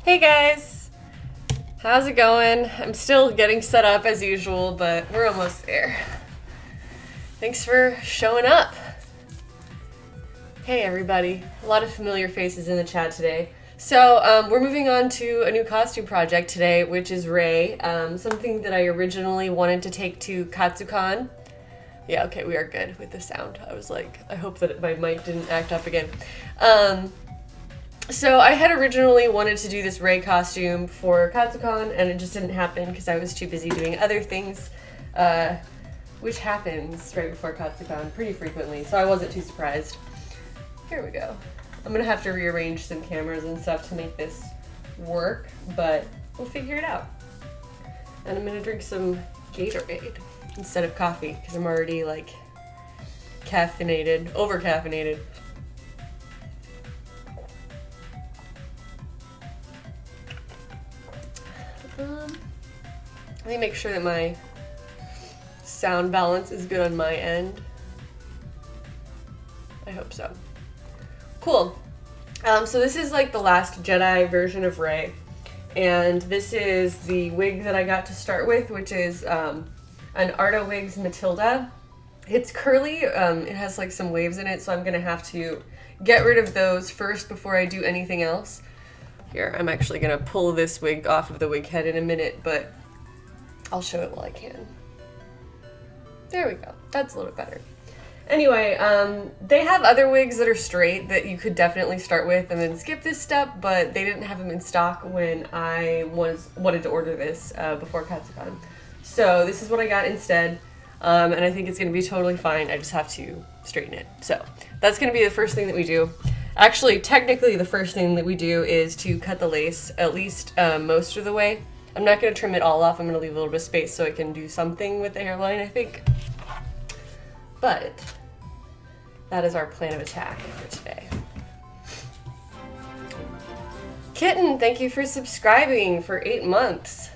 Hey guys! How's it going? I'm still getting set up as usual, but we're almost there. Thanks for showing up. Hey everybody. A lot of familiar faces in the chat today. So we're moving on to a new costume project today, which is Rey. Something that I originally wanted to take to KatsuCon. Yeah, okay, we are good with the sound. I was like, I hope that my mic didn't act up again. So I had originally wanted to do this Rey costume for KatsuCon, and it just didn't happen because I was too busy doing other things, which happens right before KatsuCon pretty frequently, so I wasn't too surprised. Here we go. I'm gonna have to rearrange some cameras and stuff to make this work, but we'll figure it out. And I'm gonna drink some Gatorade instead of coffee because I'm already like caffeinated, over-caffeinated. Let me make sure that my sound balance is good on my end. I hope so. Cool. So this is like the last Jedi version of Rey, and this is the wig that I got to start with, which is an Arda Wigs Matilda. It's curly, it has like some waves in it, so I'm gonna have to get rid of those first before I do anything else. Here, I'm actually gonna pull this wig off of the wig head in a minute, but I'll show it while I can. There we go, that's a little better. Anyway, they have other wigs that are straight that you could definitely start with and then skip this step, but they didn't have them in stock when I wanted to order this before KatsuCon. So this is what I got instead, and I think it's gonna be totally fine. I just have to straighten it. So that's gonna be the first thing that we do. Actually, technically the first thing that we do is to cut the lace, at least most of the way. I'm not going to trim it all off. I'm going to leave a little bit of space so I can do something with the hairline, I think. But that is our plan of attack for today. Kitten, thank you for subscribing for 8 months.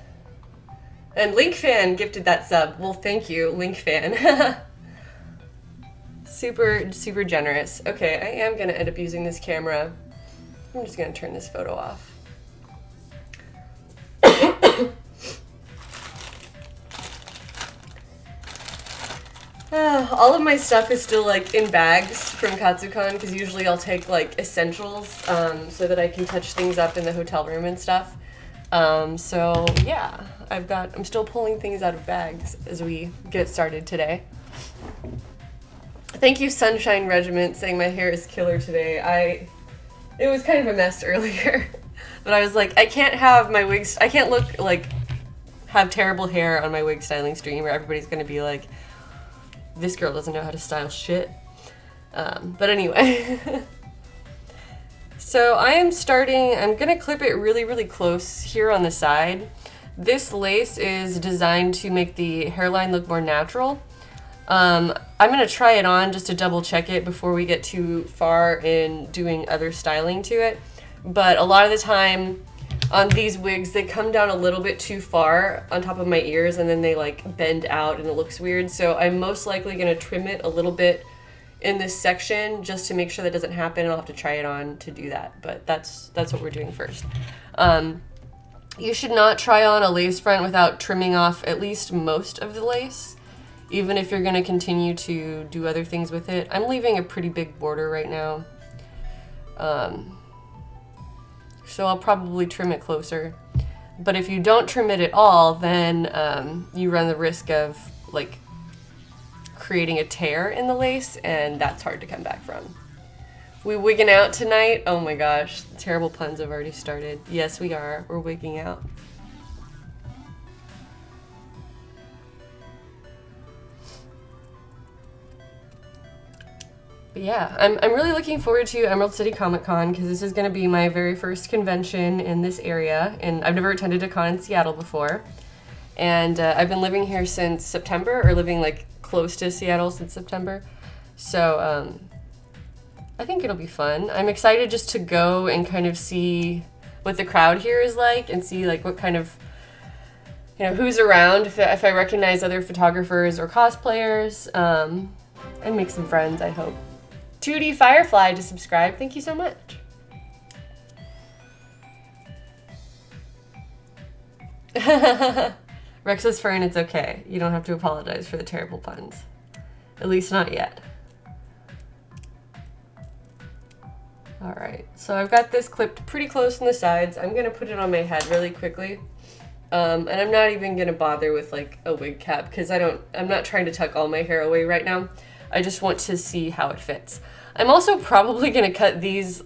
And LinkFan gifted that sub. Well, thank you, LinkFan. Super, super generous. Okay, I am going to end up using this camera. I'm just going to turn this photo off. All of my stuff is still like in bags from Katsucon because usually I'll take like essentials so that I can touch things up in the hotel room and stuff. So yeah, I'm still pulling things out of bags as we get started today. Thank you, Sunshine Regiment, saying my hair is killer today. It was kind of a mess earlier, but I was like, I can't have my wigs, I can't look like, have terrible hair on my wig styling stream where everybody's gonna be like, this girl doesn't know how to style shit. But anyway. So I'm gonna clip it really, really close here on the side. This lace is designed to make the hairline look more natural. I'm gonna try it on just to double check it before we get too far in doing other styling to it. But a lot of the time on these wigs, they come down a little bit too far on top of my ears and then they like bend out and it looks weird. So I'm most likely gonna trim it a little bit in this section just to make sure that doesn't happen. I'll have to try it on to do that, but that's what we're doing first. You should not try on a lace front without trimming off at least most of the lace, even if you're gonna continue to do other things with it. I'm leaving a pretty big border right now. So I'll probably trim it closer. But if you don't trim it at all, then you run the risk of like creating a tear in the lace, and that's hard to come back from. We wigging out tonight? Oh my gosh, terrible puns have already started. Yes, we are. We're wigging out. But yeah, I'm really looking forward to Emerald City Comic Con because this is going to be my very first convention in this area, and I've never attended a con in Seattle before. And I've been living here since September, or living like close to Seattle since September. So I think it'll be fun. I'm excited just to go and kind of see what the crowd here is like and see like what kind of, you know, who's around, if I recognize other photographers or cosplayers, and make some friends, I hope. 2D Firefly to subscribe. Thank you so much. Rex's Fern, it's okay. You don't have to apologize for the terrible puns. At least not yet. Alright, so I've got this clipped pretty close on the sides. I'm going to put it on my head really quickly. And I'm not even going to bother with like a wig cap because I'm not trying to tuck all my hair away right now. I just want to see how it fits. I'm also probably going to cut these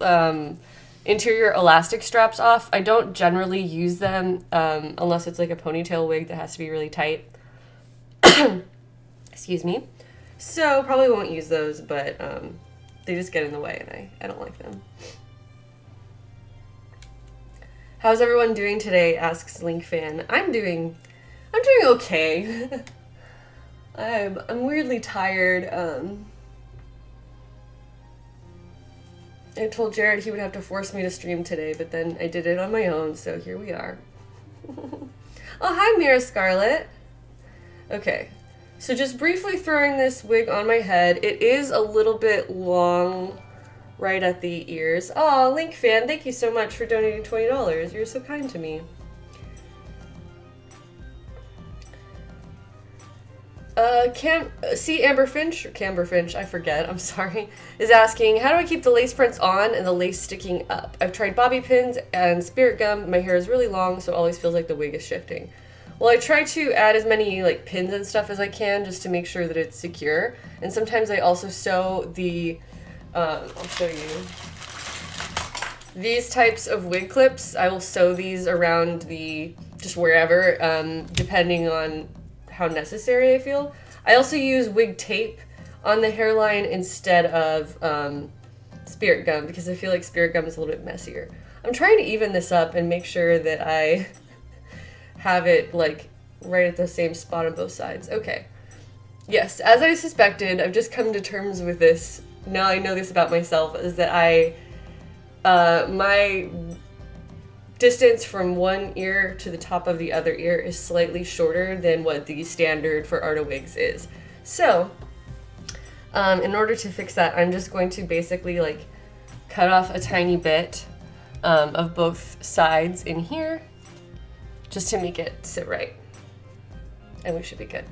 interior elastic straps off. I don't generally use them unless it's like a ponytail wig that has to be really tight. Excuse me. So probably won't use those, but they just get in the way and I don't like them. How's everyone doing today? Asks LinkFan. I'm doing okay. I'm weirdly tired. I told Jared he would have to force me to stream today, but then I did it on my own, so here we are. Oh, hi, Mira Scarlet. Okay, so just briefly throwing this wig on my head. It is a little bit long right at the ears. Oh, LinkFan, thank you so much for donating $20. You're so kind to me. Camberfinch, I forget, I'm sorry, is asking, how do I keep the lace fronts on and the lace sticking up? I've tried bobby pins and spirit gum. My hair is really long, so it always feels like the wig is shifting. Well, I try to add as many like pins and stuff as I can just to make sure that it's secure. And sometimes I also sew the, I'll show you, these types of wig clips. I will sew these around just wherever, depending on how necessary I feel. I also use wig tape on the hairline instead of spirit gum because I feel like spirit gum is a little bit messier. I'm trying to even this up and make sure that I have it like right at the same spot on both sides. Okay. Yes, as I suspected, I've just come to terms with this. Now I know this about myself, is that my distance from one ear to the top of the other ear is slightly shorter than what the standard for Arda Wigs is. So, in order to fix that, I'm just going to basically like cut off a tiny bit of both sides in here, just to make it sit right. And we should be good.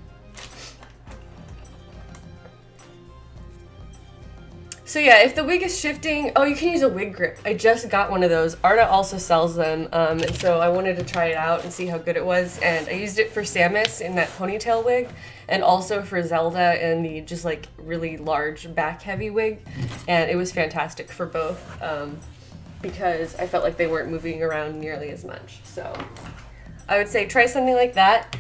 So yeah, if the wig is shifting, oh, you can use a wig grip. I just got one of those. Arda also sells them, and so I wanted to try it out and see how good it was. And I used it for Samus in that ponytail wig, and also for Zelda in the just like really large back heavy wig. And it was fantastic for both, because I felt like they weren't moving around nearly as much. So I would say try something like that.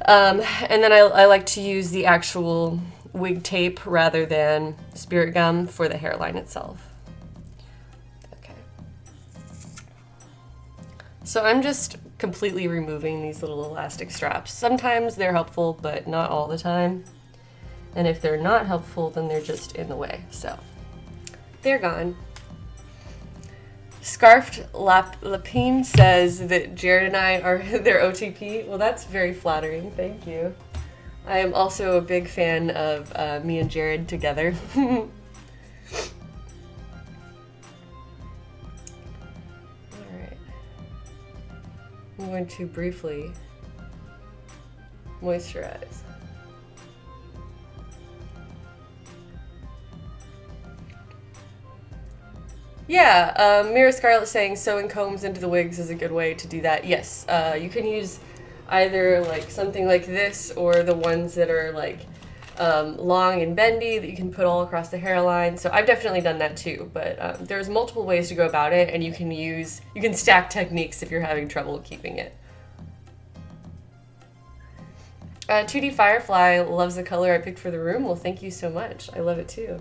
And then I like to use the actual wig tape rather than spirit gum for the hairline itself. Okay. So I'm just completely removing these little elastic straps. Sometimes they're helpful, but not all the time. And if they're not helpful, then they're just in the way. So they're gone. Scarfed Lapine says that Jared and I are their OTP. Well, that's very flattering. Thank you. I am also a big fan of me and Jared together. Alright. I'm going to briefly moisturize. Yeah, Mira Scarlet saying sewing combs into the wigs is a good way to do that. Yes, you can use either like something like this or the ones that are like long and bendy that you can put all across the hairline. So I've definitely done that too, but there's multiple ways to go about it, and you can stack techniques if you're having trouble keeping it. 2D Firefly loves the color I picked for the room. Well, thank you so much. I love it too.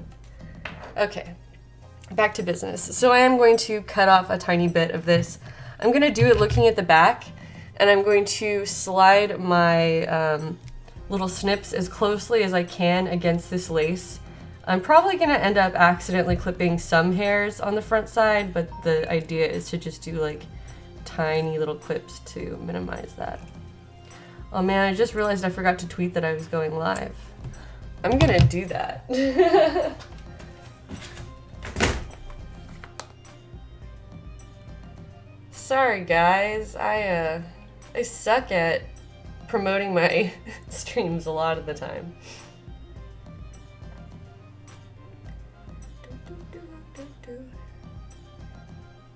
Okay, back to business. So I am going to cut off a tiny bit of this. I'm going to do it looking at the back, and I'm going to slide my little snips as closely as I can against this lace. I'm probably going to end up accidentally clipping some hairs on the front side, but the idea is to just do like tiny little clips to minimize that. Oh man, I just realized I forgot to tweet that I was going live. I'm going to do that. Sorry guys, I suck at promoting my streams a lot of the time.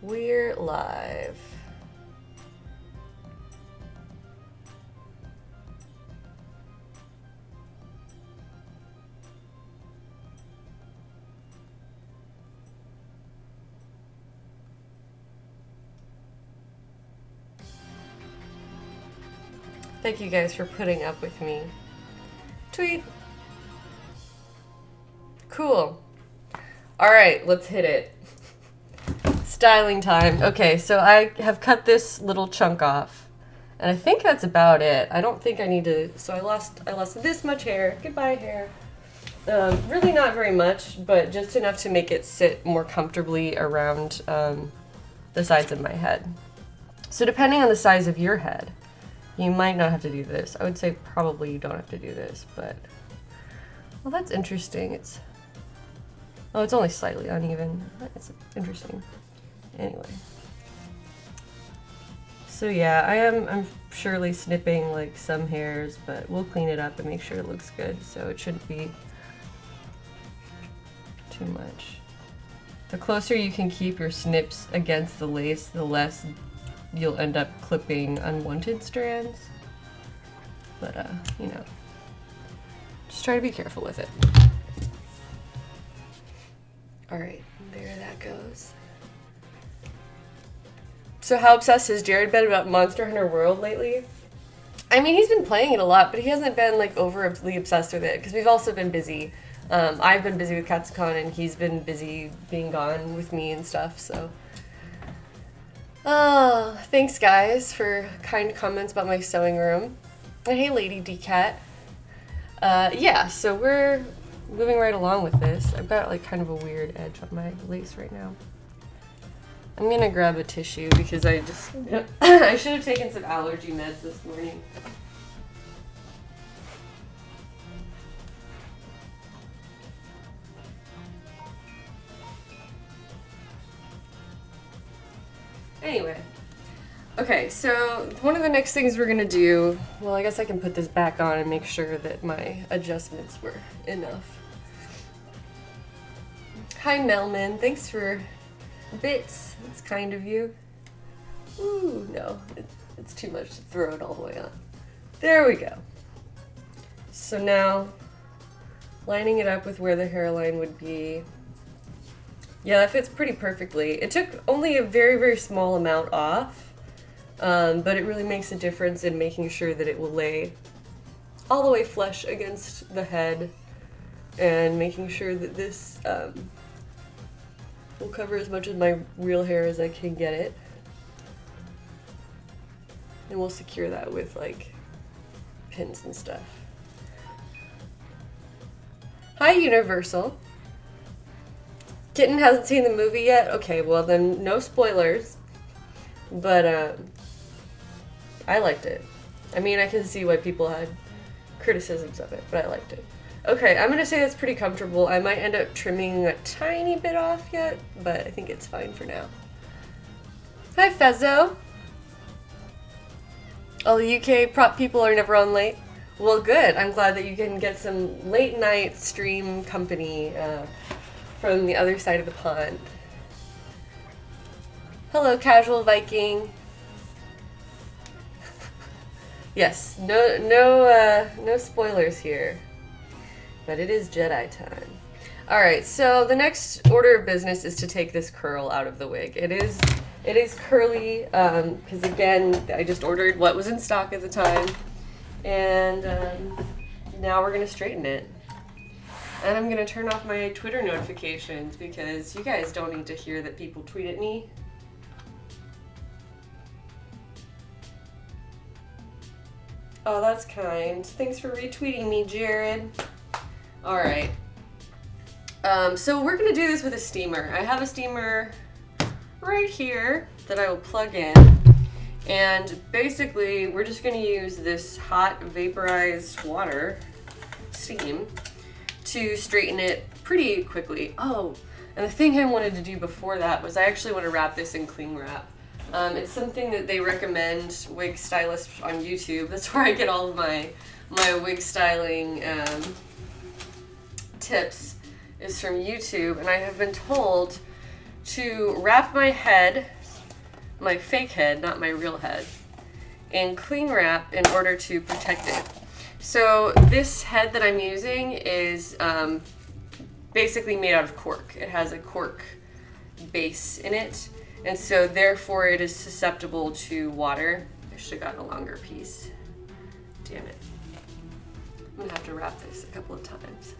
We're live. Thank you guys for putting up with me. Tweet. Cool. All right, let's hit it. Styling time. Okay, so I have cut this little chunk off, and I think that's about it. I don't think I need to. So I lost this much hair. Goodbye, hair. Really not very much, but just enough to make it sit more comfortably around the sides of my head. So depending on the size of your head, you might not have to do this. I would say probably you don't have to do this, but... Well, that's interesting. It's only slightly uneven. It's interesting. Anyway. So yeah, I'm surely snipping like some hairs, but we'll clean it up and make sure it looks good, so it shouldn't be too much. The closer you can keep your snips against the lace, the less you'll end up clipping unwanted strands. But, you know, just try to be careful with it. All right, there that goes. So how obsessed has Jared been about Monster Hunter World lately? I mean, he's been playing it a lot, but he hasn't been like overly obsessed with it because we've also been busy. I've been busy with Katsucon and he's been busy being gone with me and stuff, so. Oh, thanks guys for kind comments about my sewing room. And hey, Lady DCat. Yeah, so we're moving right along with this. I've got like kind of a weird edge on my lace right now. I'm gonna grab a tissue because I just I should have taken some allergy meds this morning. Anyway, okay, so one of the next things we're gonna do, well, I guess I can put this back on and make sure that my adjustments were enough. Hi Melman, thanks for bits. That's kind of you. Ooh, no, it's too much to throw it all the way on. There we go. So now, lining it up with where the hairline would be. Yeah, that fits pretty perfectly. It took only a very, very small amount off, but it really makes a difference in making sure that it will lay all the way flush against the head and making sure that this will cover as much of my real hair as I can get it. And we'll secure that with like pins and stuff. Hi Universal. Kitten hasn't seen the movie yet? Okay, well then no spoilers. But I liked it. I mean, I can see why people had criticisms of it, but I liked it. Okay, I'm gonna say that's pretty comfortable. I might end up trimming a tiny bit off yet, but I think it's fine for now. Hi Fezzo. All the UK prop people are never on late. Well, good. I'm glad that you can get some late night stream company from the other side of the pond. Hello, Casual Viking. Yes, no spoilers here, but it is Jedi time. All right, so the next order of business is to take this curl out of the wig. It is curly because again, I just ordered what was in stock at the time, and now we're gonna straighten it. And I'm gonna turn off my Twitter notifications because you guys don't need to hear that people tweet at me. Oh, that's kind. Thanks for retweeting me, Jared. All right. So we're gonna do this with a steamer. I have a steamer right here that I will plug in. And basically, we're just gonna use this hot vaporized water, steam, to straighten it pretty quickly. Oh, and the thing I wanted to do before that was I actually want to wrap this in cling wrap. It's something that they recommend wig stylists on YouTube. That's where I get all of my wig styling tips, is from YouTube. And I have been told to wrap my head, my fake head, not my real head, in cling wrap in order to protect it. So this head that I'm using is basically made out of cork. It has a cork base in it, and so therefore it is susceptible to water. I should have gotten a longer piece. Damn it. I'm gonna have to wrap this a couple of times.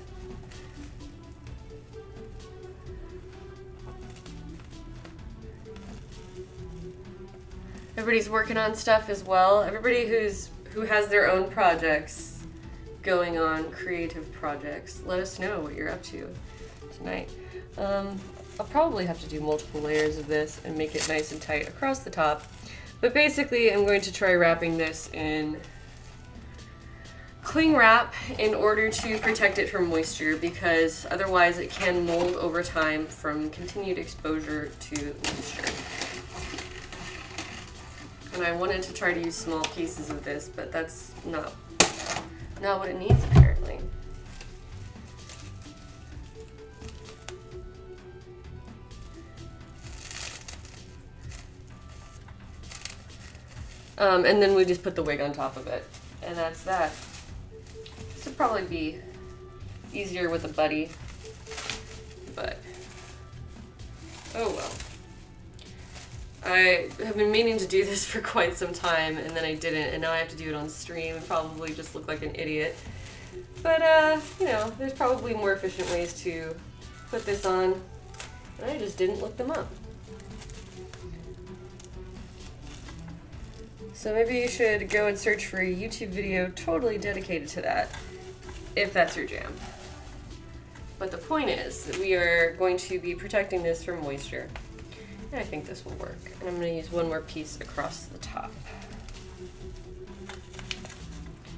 Everybody's working on stuff as well. Everybody who has their own projects going on, creative projects, let us know what you're up to tonight. I'll probably have to do multiple layers of this and make it nice and tight across the top. But basically, I'm going to try wrapping this in cling wrap in order to protect it from moisture, because otherwise it can mold over time from continued exposure to moisture. And I wanted to try to use small pieces of this, but that's not what it needs apparently. And then we just put the wig on top of it, and that's that. This would probably be easier with a buddy, but oh well. I have been meaning to do this for quite some time, and then I didn't, and now I have to do it on stream and probably just look like an idiot. But, you know, there's probably more efficient ways to put this on, and I just didn't look them up. So maybe you should go and search for a YouTube video totally dedicated to that, if that's your jam. But the point is that we are going to be protecting this from moisture. And I think this will work. And I'm going to use one more piece across the top.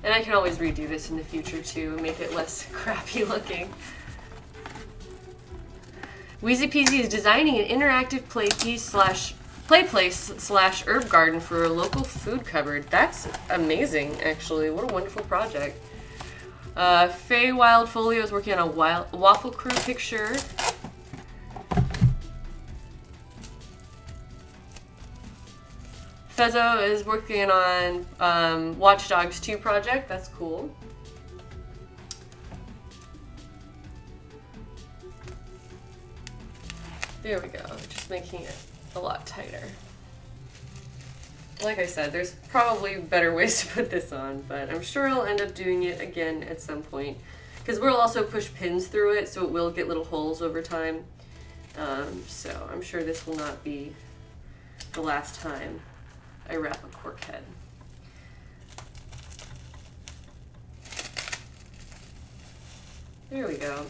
And I can always redo this in the future too and make it less crappy looking. Wheezy Peasy is designing an interactive play place slash herb garden for a local food cupboard. That's amazing, actually. What a wonderful project. Faye Wildfolio is working on a waffle crew picture. Fezzo is working on Watch Dogs 2 project. That's cool. There we go. Just making it a lot tighter. Like I said, there's probably better ways to put this on, but I'm sure I'll end up doing it again at some point. Because we'll also push pins through it, so it will get little holes over time. So I'm sure this will not be the last time I wrap a cork head. There we go.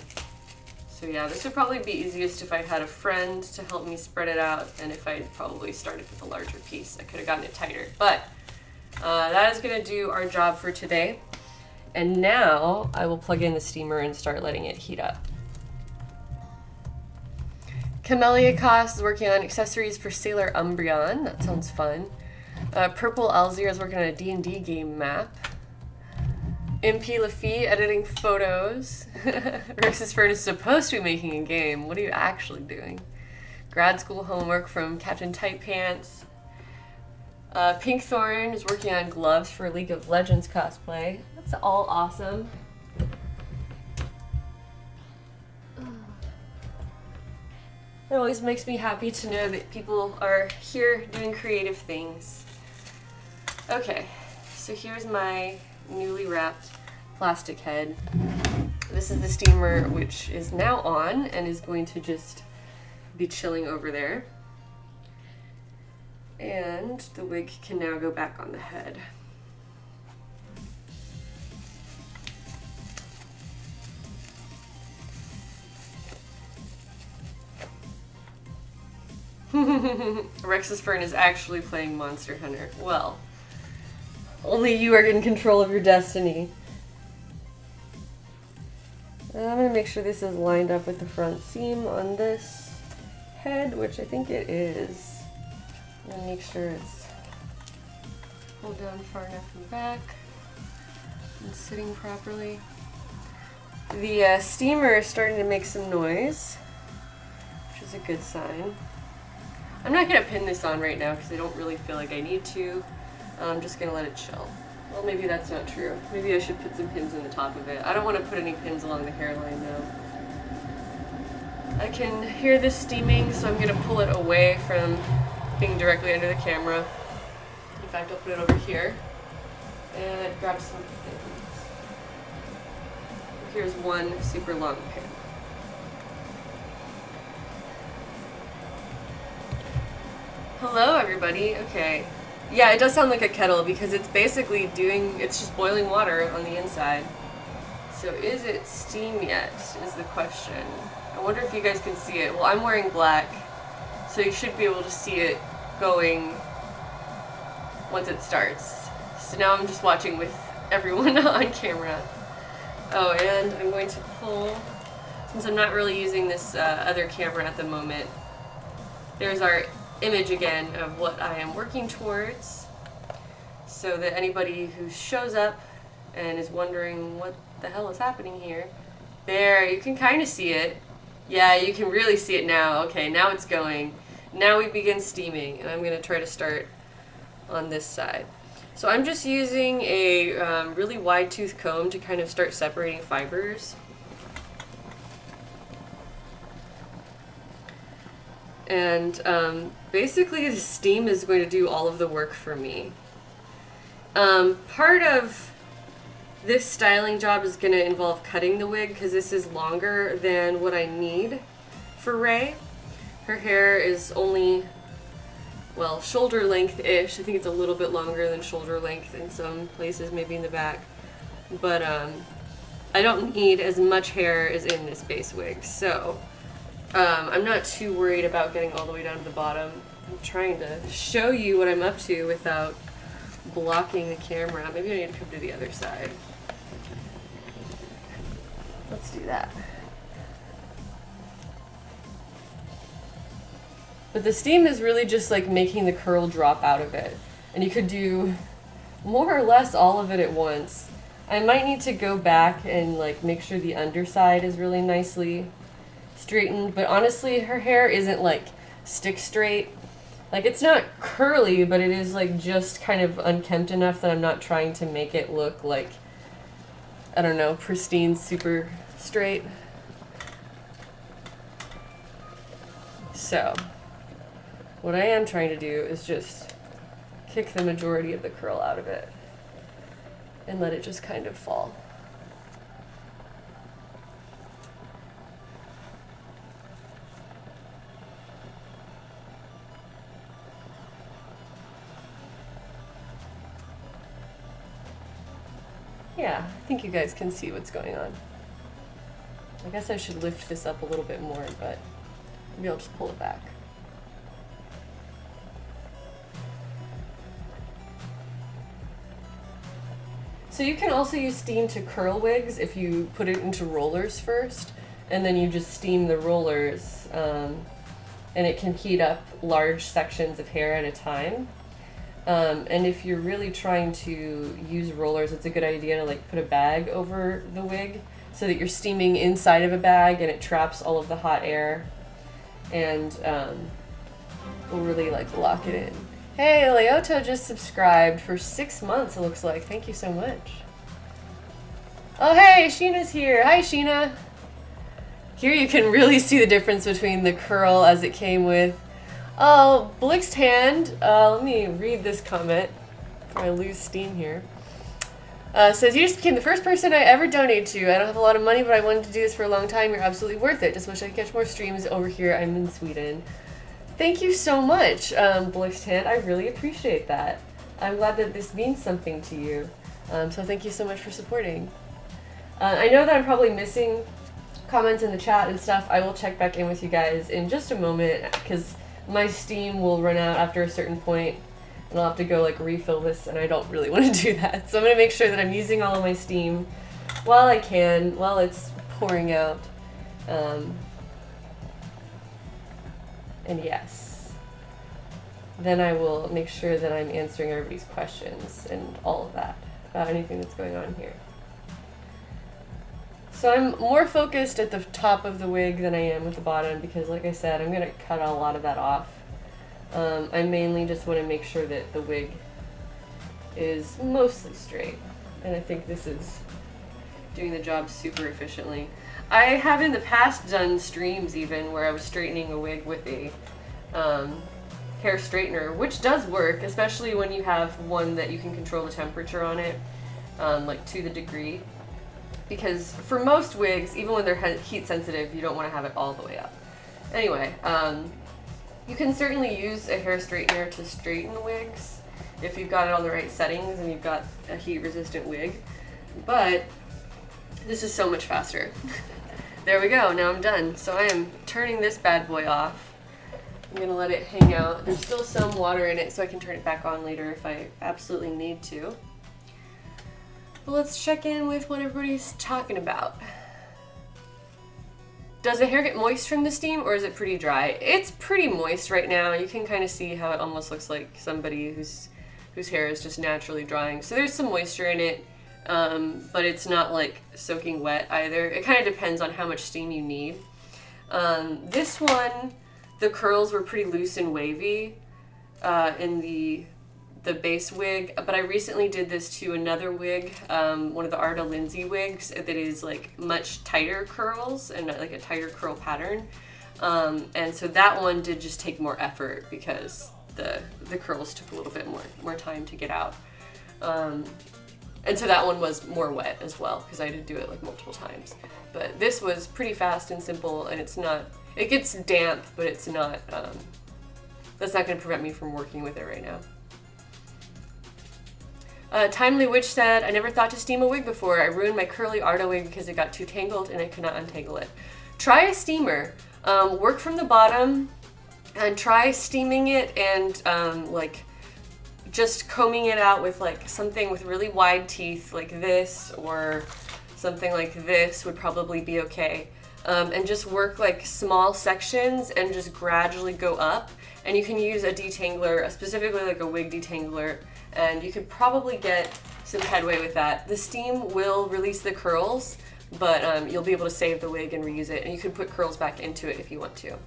So yeah, this would probably be easiest if I had a friend to help me spread it out, and if I had probably started with a larger piece, I could have gotten it tighter. But that is going to do our job for today. And now I will plug in the steamer and start letting it heat up. Camellia Cost is working on accessories for Sailor Umbreon. That sounds fun. Purple Alzir is working on a D&D game map. MP Lafitte editing photos. Rex's Fern is supposed to be making a game. What are you actually doing? Grad school homework from Captain Tight Pants. Pinkthorn is working on gloves for League of Legends cosplay. That's all awesome. It always makes me happy to know that people are here doing creative things. Okay, so here's my newly wrapped plastic head. This is the steamer, which is now on and is going to just be chilling over there. And the wig can now go back on the head. Rex's Fern is actually playing Monster Hunter. Well, only you are in control of your destiny. I'm going to make sure this is lined up with the front seam on this head, which I think it is. I'm going to make sure it's pulled down far enough in the back and sitting properly. The steamer is starting to make some noise, which is a good sign. I'm not going to pin this on right now because I don't really feel like I need to. I'm just going to let it chill. Well, maybe that's not true. Maybe I should put some pins in the top of it. I don't want to put any pins along the hairline though. I can hear this steaming, so I'm going to pull it away from being directly under the camera. In fact, I'll put it over here and grab some pins. Here's one super long pin. Hello everybody. Okay. Yeah, it does sound like a kettle because it's basically it's just boiling water on the inside. So is it steam yet, is the question. I wonder if you guys can see it. Well, I'm wearing black, so you should be able to see it going once it starts. So now I'm just watching with everyone on camera. Oh, and I'm going to pull, since I'm not really using this other camera at the moment, there's our image again of what I am working towards, so that anybody who shows up and is wondering what the hell is happening here, there, you can kind of see it. Yeah, you can really see it now. Okay, now it's going. Now we begin steaming, and I'm going to try to start on this side. So I'm just using a really wide tooth comb to kind of start separating fibers. And basically the steam is going to do all of the work for me. Part of this styling job is going to involve cutting the wig because this is longer than what I need for Ray. Her hair is only well, shoulder length-ish. I think it's a little bit longer than shoulder length in some places, maybe in the back. But I don't need as much hair as in this base wig, so I'm not too worried about getting all the way down to the bottom. I'm trying to show you what I'm up to without blocking the camera. Maybe I need to come to the other side. Let's do that. But the steam is really just like making the curl drop out of it. And you could do more or less all of it at once. I might need to go back and like make sure the underside is really nicely straightened, but honestly her hair isn't like stick straight. Like it's not curly, but it is like just kind of unkempt enough that I'm not trying to make it look like, I don't know, pristine, super straight. So what I am trying to do is just kick the majority of the curl out of it and let it just kind of fall. Yeah, I think you guys can see what's going on. I guess I should lift this up a little bit more, but maybe I'll just pull it back. So you can also use steam to curl wigs if you put it into rollers first, and then you just steam the rollers, and it can heat up large sections of hair at a time. And if you're really trying to use rollers, it's a good idea to like put a bag over the wig so that you're steaming inside of a bag and it traps all of the hot air and will really like lock it in. Hey, Leoto just subscribed for 6 months, it looks like. Thank you so much. Oh, hey, Sheena's here. Hi, Sheena. Here you can really see the difference between the curl as it came with. Oh, Blixt Hand. Let me read this comment before I lose steam here. Says, you just became the first person I ever donated to. I don't have a lot of money, but I wanted to do this for a long time. You're absolutely worth it. Just wish I could catch more streams over here. I'm in Sweden. Thank you so much, Blixt Hand. I really appreciate that. I'm glad that this means something to you. So thank you so much for supporting. I know that I'm probably missing comments in the chat and stuff. I will check back in with you guys in just a moment because my steam will run out after a certain point and I'll have to go like refill this and I don't really want to do that. So I'm going to make sure that I'm using all of my steam while I can, while it's pouring out. And yes, then I will make sure that I'm answering everybody's questions and all of that about anything that's going on here. So I'm more focused at the top of the wig than I am with the bottom because like I said, I'm going to cut a lot of that off. I mainly just want to make sure that the wig is mostly straight. And I think this is doing the job super efficiently. I have in the past done streams even where I was straightening a wig with a hair straightener, which does work, especially when you have one that you can control the temperature on it, like to the degree. Because for most wigs, even when they're heat sensitive, you don't want to have it all the way up. Anyway, you can certainly use a hair straightener to straighten wigs if you've got it on the right settings and you've got a heat resistant wig, but this is so much faster. There we go, now I'm done. So I am turning this bad boy off. I'm gonna let it hang out. There's still some water in it, so I can turn it back on later if I absolutely need to. But let's check in with what everybody's talking about. Does the hair get moist from the steam or is it pretty dry? It's pretty moist right now. You can kind of see how it almost looks like somebody whose hair is just naturally drying. So there's some moisture in it. But it's not like soaking wet either. It kind of depends on how much steam you need. This one, the curls were pretty loose and wavy in the base wig, but I recently did this to another wig, one of the Arda wigs that is like much tighter curls and like a tighter curl pattern. And so that one did just take more effort because the curls took a little bit more time to get out. And so that one was more wet as well because I had to do it like multiple times. But this was pretty fast and simple, and it's not, it gets damp, but it's not that's not going to prevent me from working with it right now. Timely Witch said, I never thought to steam a wig before. I ruined my curly Arda wig because it got too tangled and I could not untangle it. Try a steamer. Work from the bottom and try steaming it and like just combing it out with like something with really wide teeth like this, or something like this would probably be okay. And just work like small sections and just gradually go up. And you can use a detangler, specifically like a wig detangler, and you could probably get some headway with that. The steam will release the curls, but you'll be able to save the wig and reuse it, and you can put curls back into it if you want to.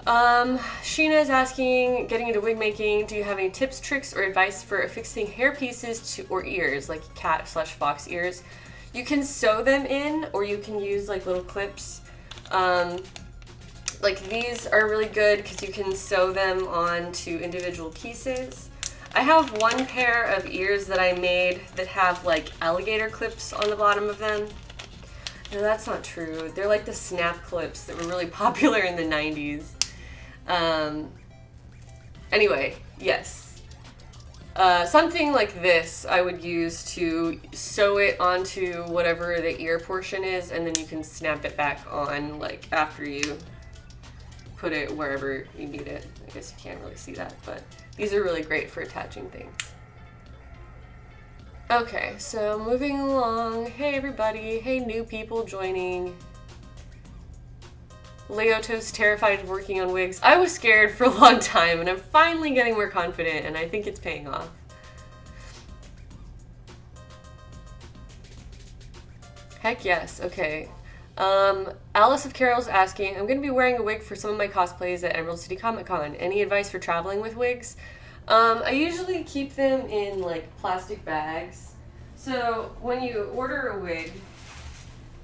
Sheena is asking, getting into wig making, do you have any tips, tricks, or advice for affixing hair pieces to or ears, like cat/fox ears? You can sew them in, or you can use like little clips. Like these are really good because you can sew them onto individual pieces. I have one pair of ears that I made that have like alligator clips on the bottom of them. No, that's not true. They're like the snap clips that were really popular in the 90s. Anyway, yes. Something like this I would use to sew it onto whatever the ear portion is, and then you can snap it back on like after you put it wherever you need it. I guess you can't really see that, but these are really great for attaching things. Okay, so moving along. Hey everybody, hey new people joining. Leoto's terrified of working on wigs. I was scared for a long time, and I'm finally getting more confident, and I think it's paying off. Heck yes, okay. Alice of Carol's asking, I'm going to be wearing a wig for some of my cosplays at Emerald City Comic Con. Any advice for traveling with wigs? I usually keep them in like plastic bags. So when you order a wig,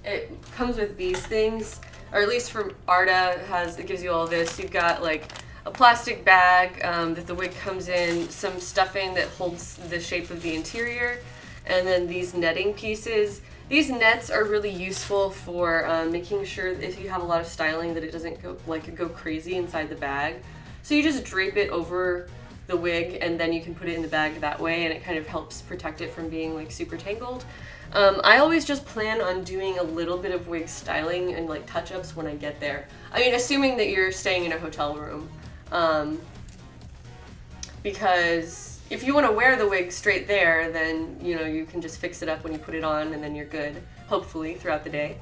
it comes with these things, or at least from Arda it gives you all this. You've got like a plastic bag that the wig comes in, some stuffing that holds the shape of the interior, and then these netting pieces. These nets are really useful for making sure that if you have a lot of styling that it doesn't go crazy inside the bag. So you just drape it over the wig and then you can put it in the bag that way, and it kind of helps protect it from being like super tangled. I always just plan on doing a little bit of wig styling and like touch-ups when I get there. I mean, assuming that you're staying in a hotel room. Because if you want to wear the wig straight there, then, you know, you can just fix it up when you put it on and then you're good, hopefully, throughout the day.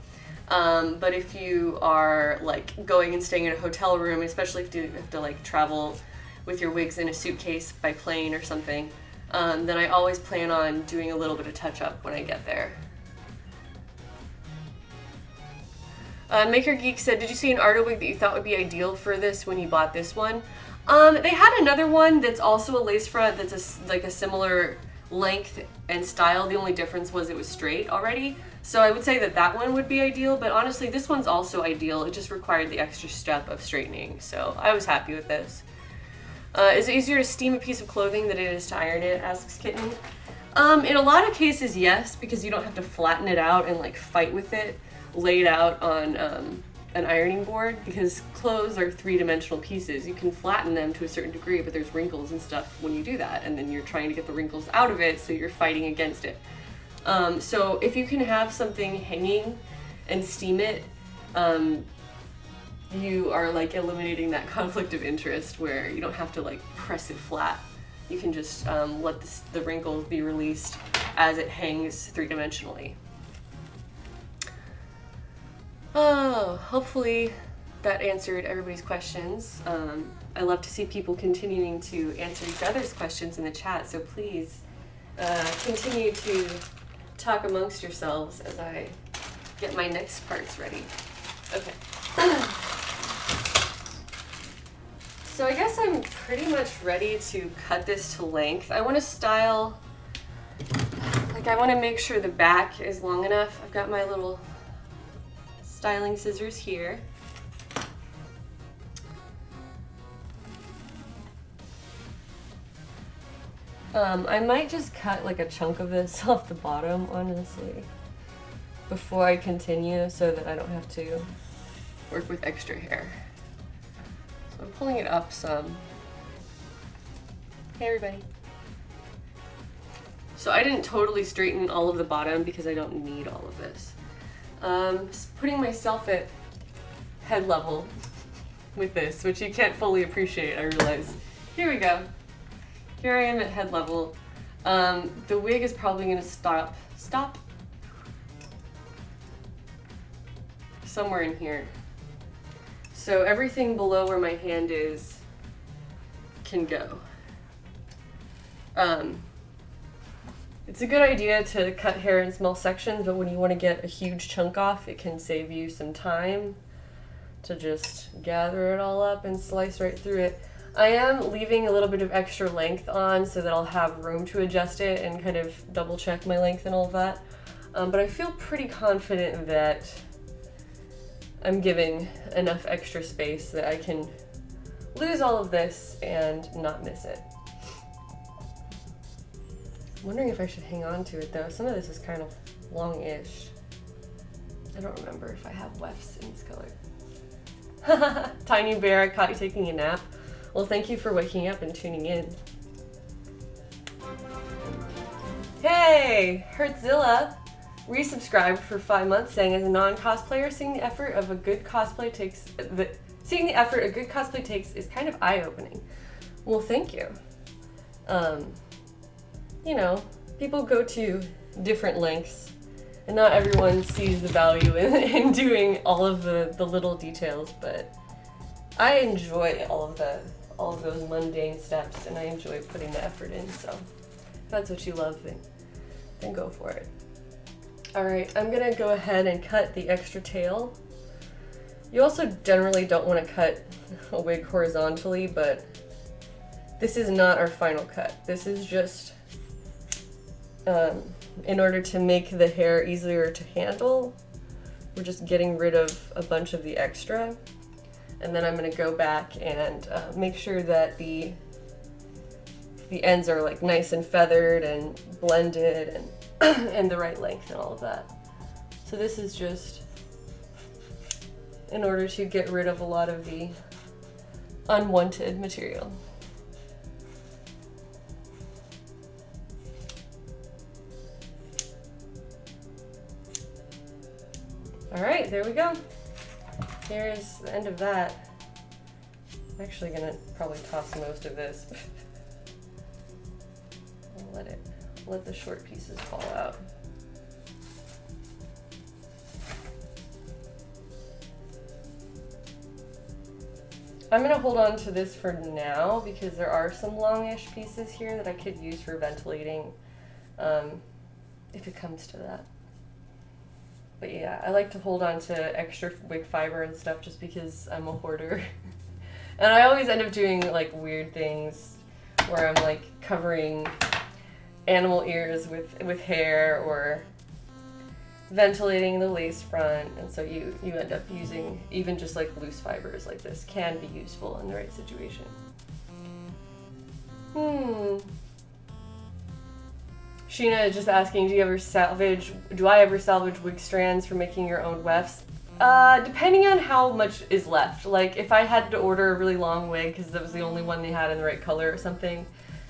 But if you are, like, going and staying in a hotel room, especially if you have to, like, travel with your wigs in a suitcase by plane or something, then I always plan on doing a little bit of touch-up when I get there. Maker Geek said, did you see an Arda wig that you thought would be ideal for this when you bought this one? They had another one that's also a lace front that's like a similar length and style. The only difference was it was straight already. So I would say that that one would be ideal, but honestly this one's also ideal. It just required the extra step of straightening, so I was happy with this. Is it easier to steam a piece of clothing than it is to iron it, asks Kitten. In a lot of cases, yes, because you don't have to flatten it out and like fight with it laid out on an ironing board, because clothes are three-dimensional pieces. You can flatten them to a certain degree, but there's wrinkles and stuff when you do that, and then you're trying to get the wrinkles out of it, so you're fighting against it. So if you can have something hanging and steam it, you are like eliminating that conflict of interest where you don't have to like press it flat. You can just let the wrinkles be released as it hangs three-dimensionally. Oh, hopefully that answered everybody's questions. I love to see people continuing to answer each other's questions in the chat, so please continue to talk amongst yourselves as I get my next parts ready. Okay. So I guess I'm pretty much ready to cut this to length. I want to style, like I want to make sure the back is long enough. I've got my little styling scissors here. I might just cut like a chunk of this off the bottom, honestly, before I continue, so that I don't have to work with extra hair. So I'm pulling it up some. Hey everybody. So I didn't totally straighten all of the bottom because I don't need all of this. Just putting myself at head level with this, which you can't fully appreciate, I realize. Here we go. Here I am at head level. The wig is probably gonna stop somewhere in here. So everything below where my hand is can go. It's a good idea to cut hair in small sections, but when you want to get a huge chunk off, it can save you some time to just gather it all up and slice right through it. I am leaving a little bit of extra length on so that I'll have room to adjust it and kind of double check my length and all of that. But I feel pretty confident that I'm giving enough extra space that I can lose all of this and not miss it. I'm wondering if I should hang on to it though. Some of this is kind of long-ish. I don't remember if I have wefts in this color. Tiny Bear, I caught you taking a nap. Well, thank you for waking up and tuning in. Hey, Hertzilla resubscribed for 5 months, saying, as a non-cosplayer, seeing the effort a good cosplay takes is kind of eye-opening. Well, thank you. You know, people go to different lengths, and not everyone sees the value in doing all of the little details, but I enjoy all of those mundane steps, and I enjoy putting the effort in, so if that's what you love, then go for it. Alright, I'm gonna go ahead and cut the extra tail. You also generally don't want to cut a wig horizontally, but this is not our final cut. This is just in order to make the hair easier to handle. We're just getting rid of a bunch of the extra. And then I'm going to go back and make sure that the ends are like nice and feathered and blended and, and the right length and all of that. So this is just in order to get rid of a lot of the unwanted material. Alright, there we go. Here's the end of that. I'm actually gonna probably toss most of this. I'll let the short pieces fall out. I'm gonna hold on to this for now because there are some longish pieces here that I could use for ventilating if it comes to that. But yeah, I like to hold on to extra wig fiber and stuff just because I'm a hoarder. And I always end up doing like weird things where I'm like covering animal ears with hair or ventilating the lace front, and so you end up using even just like loose fibers like this can be useful in the right situation. Sheena is just asking, do I ever salvage wig strands for making your own wefts? Depending on how much is left. Like if I had to order a really long wig because that was the only one they had in the right color or something,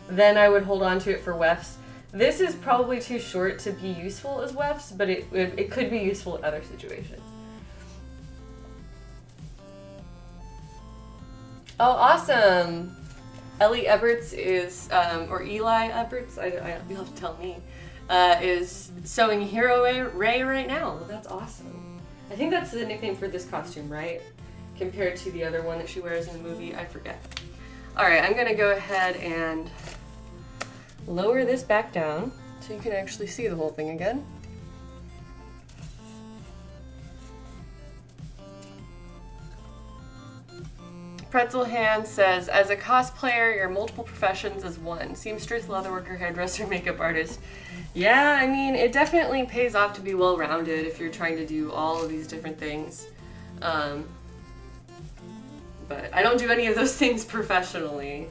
then I would hold on to it for wefts. This is probably too short to be useful as wefts, but it could be useful in other situations. Oh, awesome! Ellie Everts is, or Eli Everts, you'll have to tell me, is sewing Hero Ray right now. Well, that's awesome. I think that's the nickname for this costume, right? Compared to the other one that she wears in the movie, I forget. Alright, I'm gonna go ahead and lower this back down so you can actually see the whole thing again. Pretzel Hand says, as a cosplayer, you're multiple professions as one. Seamstress, leatherworker, hairdresser, makeup artist. Yeah, I mean, it definitely pays off to be well-rounded if you're trying to do all of these different things. But I don't do any of those things professionally.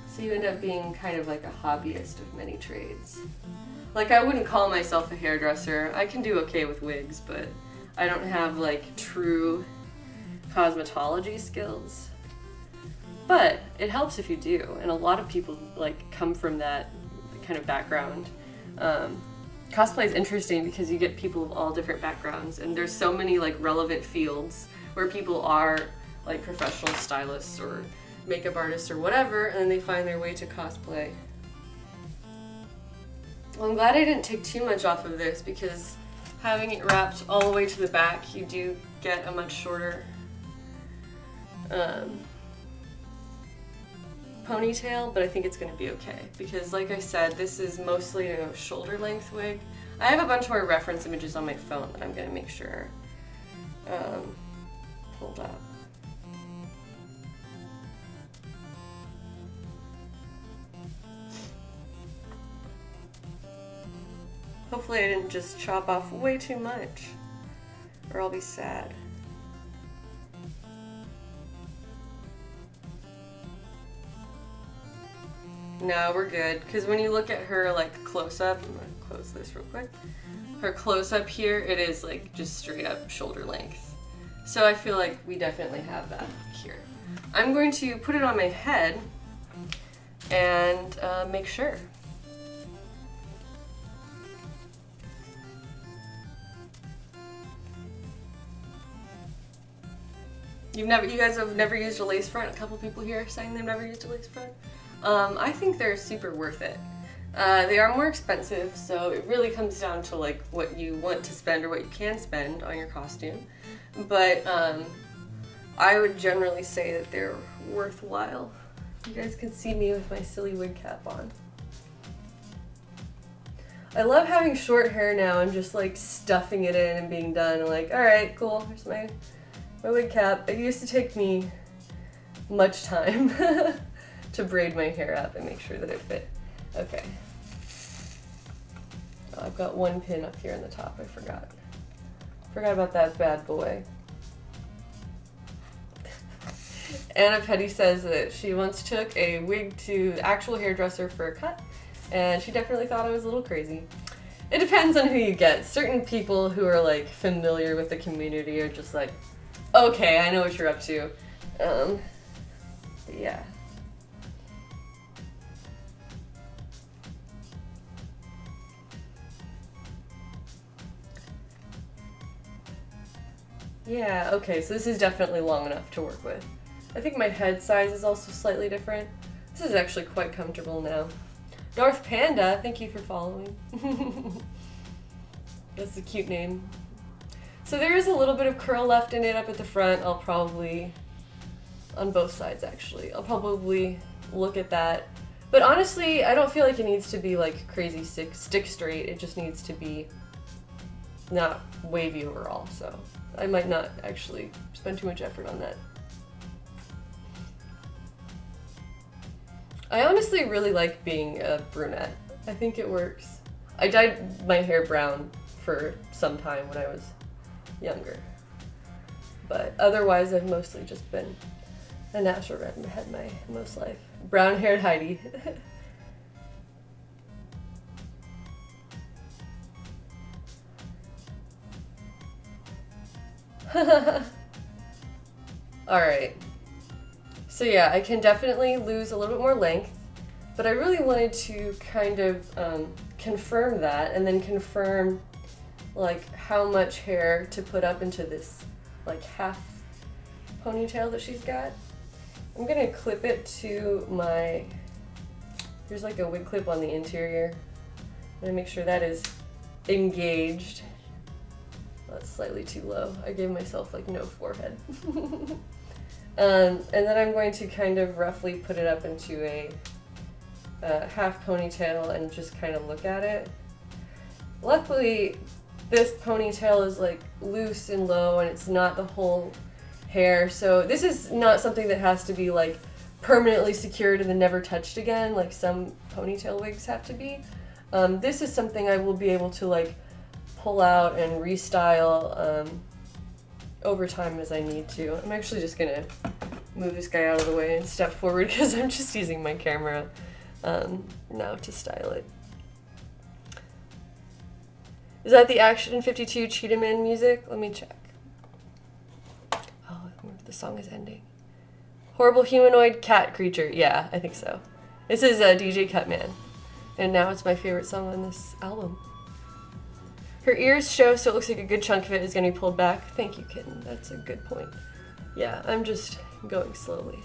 So you end up being kind of like a hobbyist of many trades. Like, I wouldn't call myself a hairdresser. I can do okay with wigs, but I don't have like true cosmetology skills, but it helps if you do, and a lot of people like come from that kind of background. Cosplay is interesting because you get people of all different backgrounds, and there's so many like relevant fields where people are like professional stylists or makeup artists or whatever, and then they find their way to cosplay. Well, I'm glad I didn't take too much off of this, because having it wrapped all the way to the back, you do get a much shorter ponytail, but I think it's going to be okay, because like I said, this is mostly a shoulder length wig. I have a bunch more reference images on my phone that I'm going to make sure pulled up. Hopefully I didn't just chop off way too much, or I'll be sad. No, we're good, because when you look at her like close up, I'm gonna close this real quick. Her close up here, it is like just straight up shoulder length. So I feel like we definitely have that here. I'm going to put it on my head and make sure. You guys have never used a lace front? A couple people here saying they've never used a lace front. I think they're super worth it. They are more expensive, so it really comes down to like what you want to spend or what you can spend on your costume. But I would generally say that they're worthwhile. You guys can see me with my silly wig cap on. I love having short hair now and just like stuffing it in and being done. I'm like, all right, cool, here's my wig cap. It used to take me much time to braid my hair up and make sure that it fit. Okay. Oh, I've got one pin up here in the top, I forgot. Forgot about that bad boy. Anna Petty says that she once took a wig to the actual hairdresser for a cut, and she definitely thought I was a little crazy. It depends on who you get. Certain people who are like familiar with the community are just like, okay, I know what you're up to. Yeah. Yeah, okay, so this is definitely long enough to work with. I think my head size is also slightly different. This is actually quite comfortable now. North Panda, thank you for following. That's a cute name. So there is a little bit of curl left in it up at the front. I'll probably, on both sides actually, I'll probably look at that. But honestly, I don't feel like it needs to be like crazy stick straight. It just needs to be not wavy overall, so I might not actually spend too much effort on that. I honestly really like being a brunette. I think it works. I dyed my hair brown for some time when I was younger, but otherwise I've mostly just been a natural redhead my most life. Brown-haired Heidi. Alright, so yeah, I can definitely lose a little bit more length, but I really wanted to kind of confirm that, and then confirm like how much hair to put up into this like half ponytail that she's got. I'm gonna clip it to my, there's like a wig clip on the interior. I'm gonna make sure that is engaged. That's slightly too low. I gave myself like no forehead. And then I'm going to kind of roughly put it up into a half ponytail and just kind of look at it. Luckily, this ponytail is like loose and low and it's not the whole hair, so this is not something that has to be like permanently secured and then never touched again like some ponytail wigs have to be. This is something I will be able to like pull out and restyle over time as I need to. I'm actually just gonna move this guy out of the way and step forward because I'm just using my camera now to style it. Is that the Action 52 Cheetah Man music? Let me check. Oh, I moved the the song is ending. Horrible humanoid cat creature. Yeah, I think so. This is DJ Cutman. And now it's my favorite song on this album. Her ears show, so it looks like a good chunk of it is going to be pulled back. Thank you, kitten. That's a good point. Yeah, I'm just going slowly.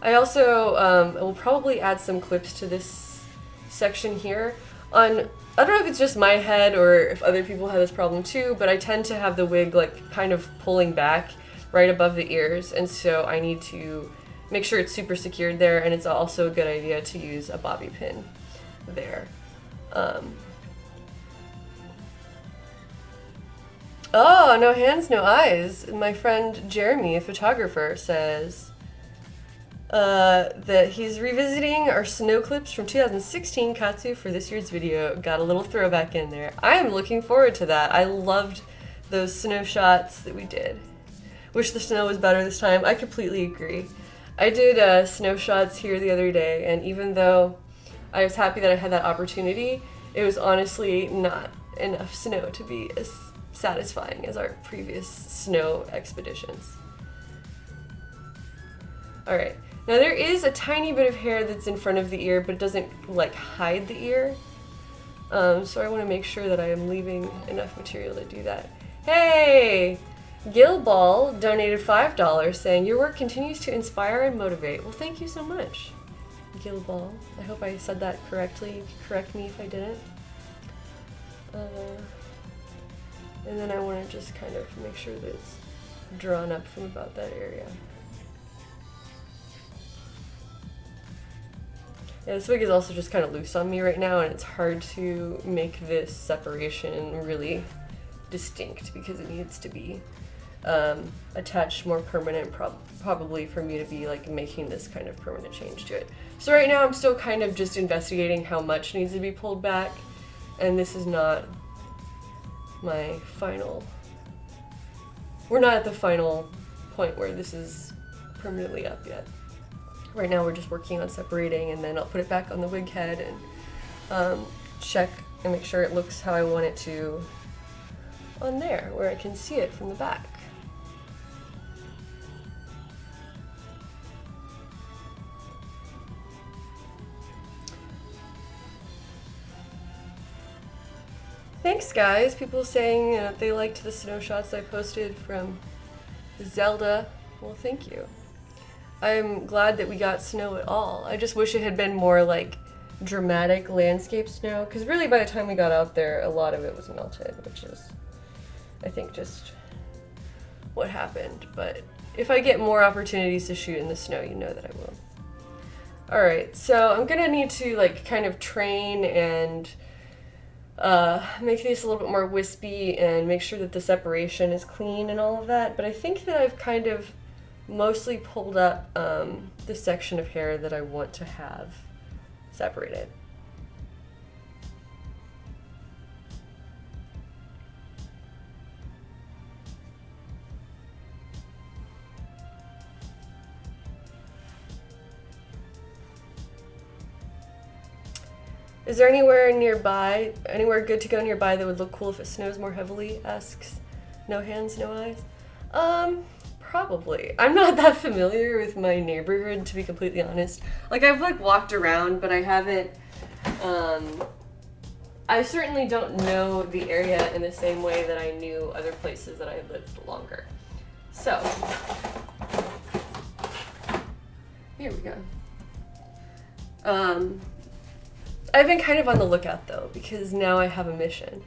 I also will probably add some clips to this section here. I don't know if it's just my head or if other people have this problem too, but I tend to have the wig like kind of pulling back right above the ears, and so I need to make sure it's super secured there, and it's also a good idea to use a bobby pin there. Oh, no hands, no eyes. My friend Jeremy, a photographer, says that he's revisiting our snow clips from 2016 Katsu for this year's video. Got a little throwback in there. I am looking forward to that. I loved those snow shots that we did. Wish the snow was better this time. I completely agree. I did snow shots here the other day, and even though I was happy that I had that opportunity, it was honestly not enough snow to be as satisfying as our previous snow expeditions. Alright, now there is a tiny bit of hair that's in front of the ear, but it doesn't like hide the ear. So I want to make sure that I am leaving enough material to do that. Hey! Gilball donated $5 saying, your work continues to inspire and motivate. Well, thank you so much, Gilball. I hope I said that correctly. You can correct me if I didn't. And then I want to just kind of make sure that it's drawn up from about that area. Yeah, this wig is also just kind of loose on me right now, and it's hard to make this separation really distinct because it needs to be attached more permanent, probably for me to be like making this kind of permanent change to it. So right now I'm still kind of just investigating how much needs to be pulled back, and this is not my final, we're not at the final point where this is permanently up yet. Right now we're just working on separating, and then I'll put it back on the wig head and check and make sure it looks how I want it to on there, where I can see it from the back. Thanks guys, people saying they liked the snow shots I posted from Zelda. Well, thank you. I'm glad that we got snow at all. I just wish it had been more like dramatic landscape snow, because really by the time we got out there, a lot of it was melted, which is, I think, just what happened. But if I get more opportunities to shoot in the snow, you know that I will. Alright, so I'm gonna need to like kind of train and make these a little bit more wispy and make sure that the separation is clean and all of that, but I think that I've kind of mostly pulled up the section of hair that I want to have separated. Is there anywhere nearby, anywhere good to go nearby that would look cool if it snows more heavily? Asks No Hands, No Eyes. Probably. I'm not that familiar with my neighborhood, to be completely honest. Like, I've like walked around, but I haven't, I certainly don't know the area in the same way that I knew other places that I had lived longer. So, here we go. I've been kind of on the lookout though, because now I have a mission.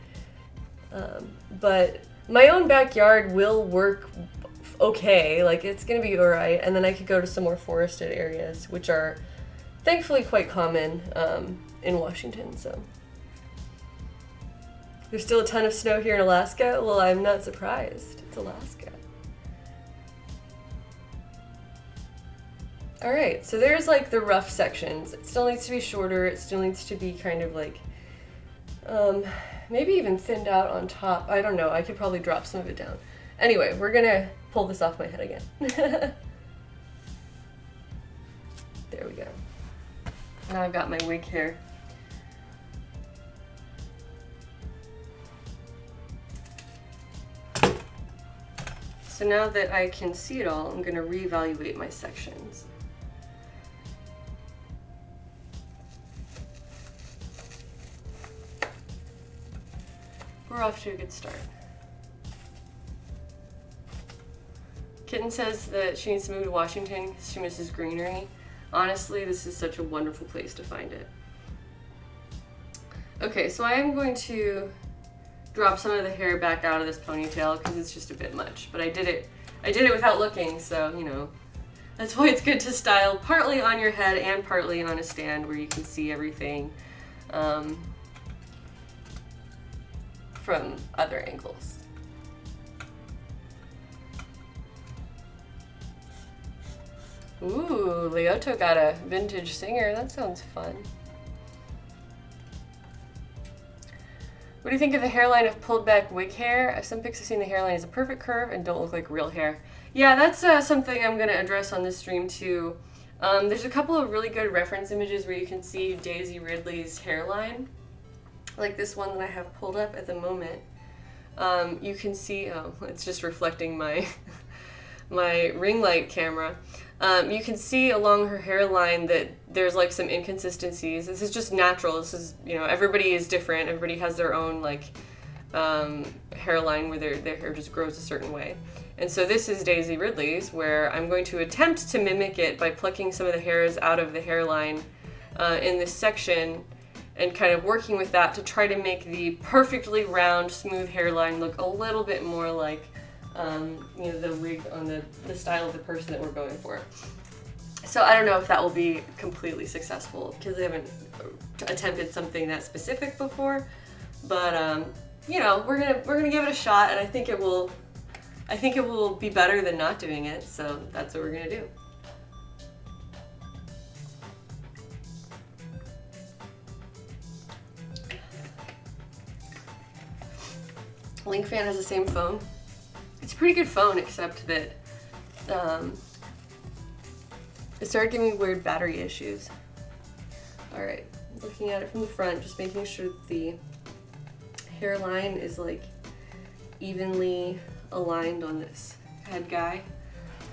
But my own backyard will work okay, like it's gonna be alright, and then I could go to some more forested areas, which are thankfully quite common in Washington, so. There's still a ton of snow here in Alaska? Well, I'm not surprised. It's Alaska. Alright, so there's like the rough sections. It still needs to be shorter, it still needs to be kind of like, maybe even thinned out on top. I don't know, I could probably drop some of it down. Anyway, we're gonna pull this off my head again. There we go. Now I've got my wig hair. So now that I can see it all, I'm going to reevaluate my sections. We're off to a good start. Kitten says that she needs to move to Washington because she misses greenery. Honestly, this is such a wonderful place to find it. Okay, so I am going to drop some of the hair back out of this ponytail because it's just a bit much. But I did it without looking, so you know, that's why it's good to style partly on your head and partly on a stand where you can see everything from other angles. Ooh, Leoto got a vintage singer. That sounds fun. What do you think of the hairline of pulled back wig hair? Some pics have seen the hairline as a perfect curve and don't look like real hair. Yeah, that's something I'm going to address on this stream too. There's a couple of really good reference images where you can see Daisy Ridley's hairline. Like this one that I have pulled up at the moment. You can see, oh, it's just reflecting my, my ring light camera. You can see along her hairline that there's like some inconsistencies. This is just natural. This is, you know, everybody is different. Everybody has their own like hairline where their hair just grows a certain way. And so this is Daisy Ridley's, where I'm going to attempt to mimic it by plucking some of the hairs out of the hairline in this section and kind of working with that to try to make the perfectly round, smooth hairline look a little bit more like you know, the wig on the style of the person that we're going for. So I don't know if that will be completely successful because I haven't attempted something that specific before, but you know, we're gonna give it a shot, and I think it will be better than not doing it. So that's what we're gonna do. Link Fan has the same phone. It's a pretty good phone, except that it started giving me weird battery issues. Alright, looking at it from the front, just making sure that the hairline is like evenly aligned on this head guy.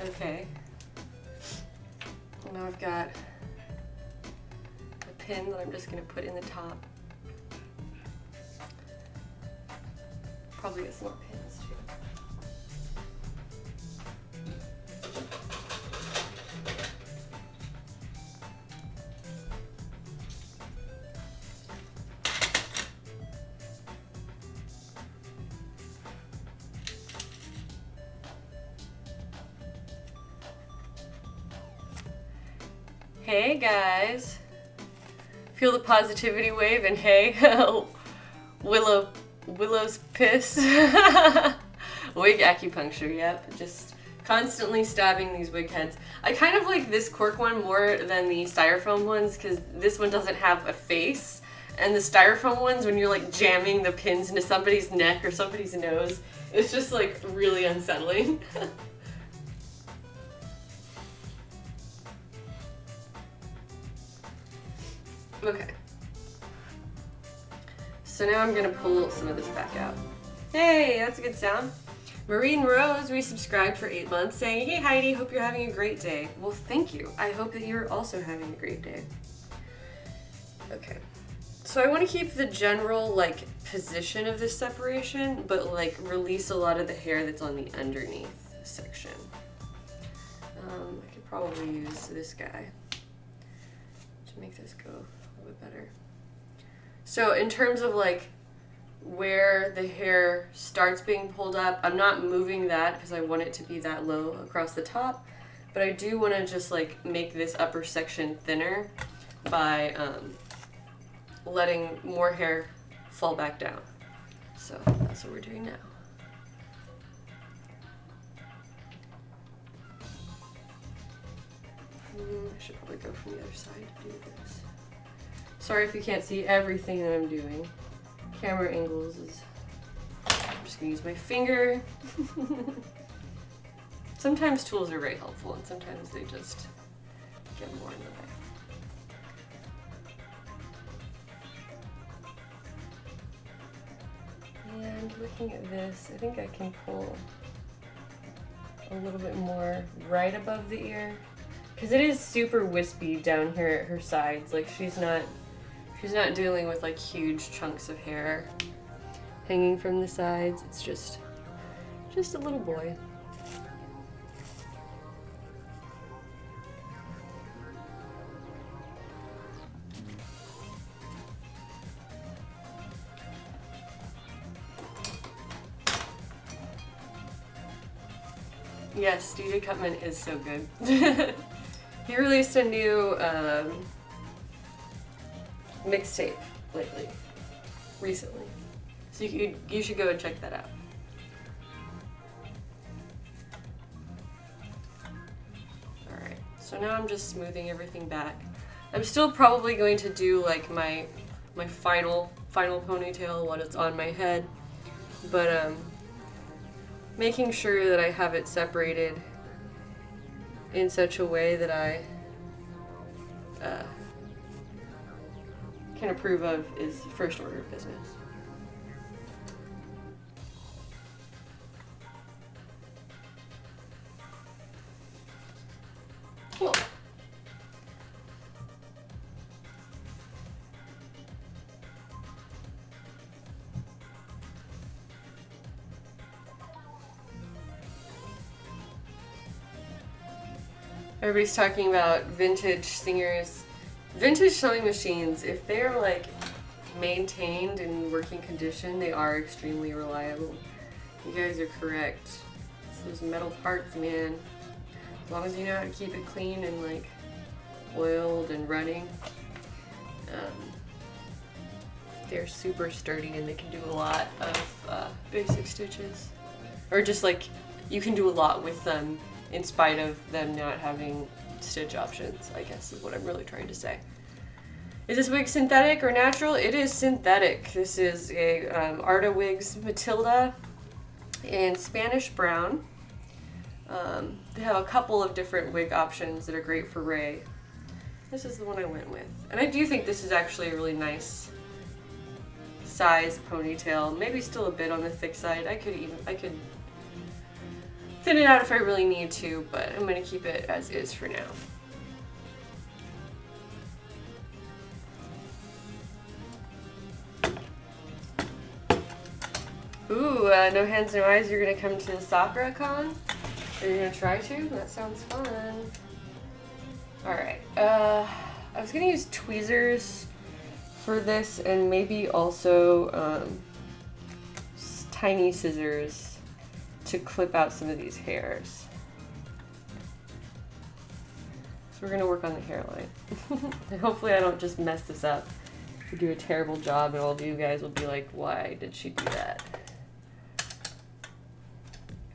Okay. Now I've got a pin that I'm just going to put in the top. Probably get some more pins too. Hey guys, feel the positivity wave, and hey, Willow's piss. Wig acupuncture, yep, just constantly stabbing these wig heads. I kind of like this cork one more than the styrofoam ones because this one doesn't have a face, and the styrofoam ones, when you're like jamming the pins into somebody's neck or somebody's nose, it's just like really unsettling. Okay. So now I'm gonna pull some of this back out. Hey, that's a good sound. Marine Rose resubscribed for 8 months saying, hey Heidi, hope you're having a great day. Well, thank you. I hope that you're also having a great day. Okay. So I want to keep the general like position of this separation, but like release a lot of the hair that's on the underneath section. I could probably use this guy to make this go a little bit better. So in terms of like where the hair starts being pulled up, I'm not moving that because I want it to be that low across the top, but I do want to just like make this upper section thinner by letting more hair fall back down. So that's what we're doing now. I should probably go from the other side to do this. Sorry if you can't see everything that I'm doing. Camera angles is... I'm just gonna use my finger. Sometimes tools are very helpful and sometimes they just get more in the way. And looking at this, I think I can pull a little bit more right above the ear. Because it is super wispy down here at her sides. Like she's not dealing with like huge chunks of hair hanging from the sides. It's just a little boy. Yes, DJ Cutman is so good. He released a new mixtape recently. So you should go and check that out. Alright, so now I'm just smoothing everything back. I'm still probably going to do like my final ponytail when it's on my head. But making sure that I have it separated in such a way that I can approve of is first order of business. Cool. Everybody's talking about vintage singers. Vintage sewing machines, if they're like maintained in working condition, they are extremely reliable. You guys are correct. It's those metal parts, man. As long as you know how to keep it clean and like oiled and running, they're super sturdy and they can do a lot of basic stitches. Or just like, you can do a lot with them in spite of them not having stitch options, I guess is what I'm really trying to say. Is this wig synthetic or natural? It is synthetic. This is a Arda Wigs Matilda in Spanish brown. They have a couple of different wig options that are great for Ray. This is the one I went with. And I do think this is actually a really nice size ponytail. Maybe still a bit on the thick side. I could thin it out if I really need to, but I'm gonna keep it as is for now. Ooh, no hands, no eyes. You're gonna come to the Sakura Con? Are you gonna try to? That sounds fun. Alright, I was gonna use tweezers for this and maybe also tiny scissors to clip out some of these hairs. So we're gonna work on the hairline. And hopefully I don't just mess this up. I do a terrible job and all of you guys will be like, why did she do that?